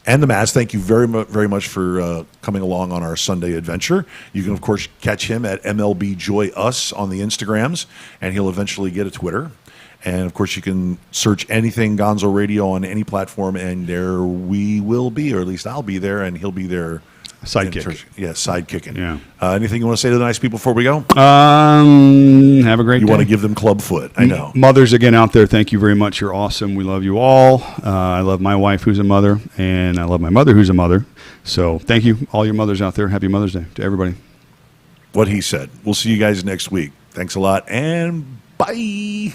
and the Maz, thank you very much for coming along on our Sunday adventure. You can, of course, catch him at MLB Joy Us on the Instagrams, and he'll eventually get a Twitter. And, of course, you can search anything Gonzo Radio on any platform, and there we will be, or at least I'll be there, and he'll be there. Sidekick. Yeah, sidekicking. Yeah. Anything you want to say to the nice people before we go? Have a great day. You want to give them clubfoot, I know. Mothers, again, out there, thank you very much. You're awesome. We love you all. I love my wife, who's a mother, and I love my mother, who's a mother. So thank you, all your mothers out there. Happy Mother's Day to everybody. What he said. We'll see you guys next week. Thanks a lot, and bye.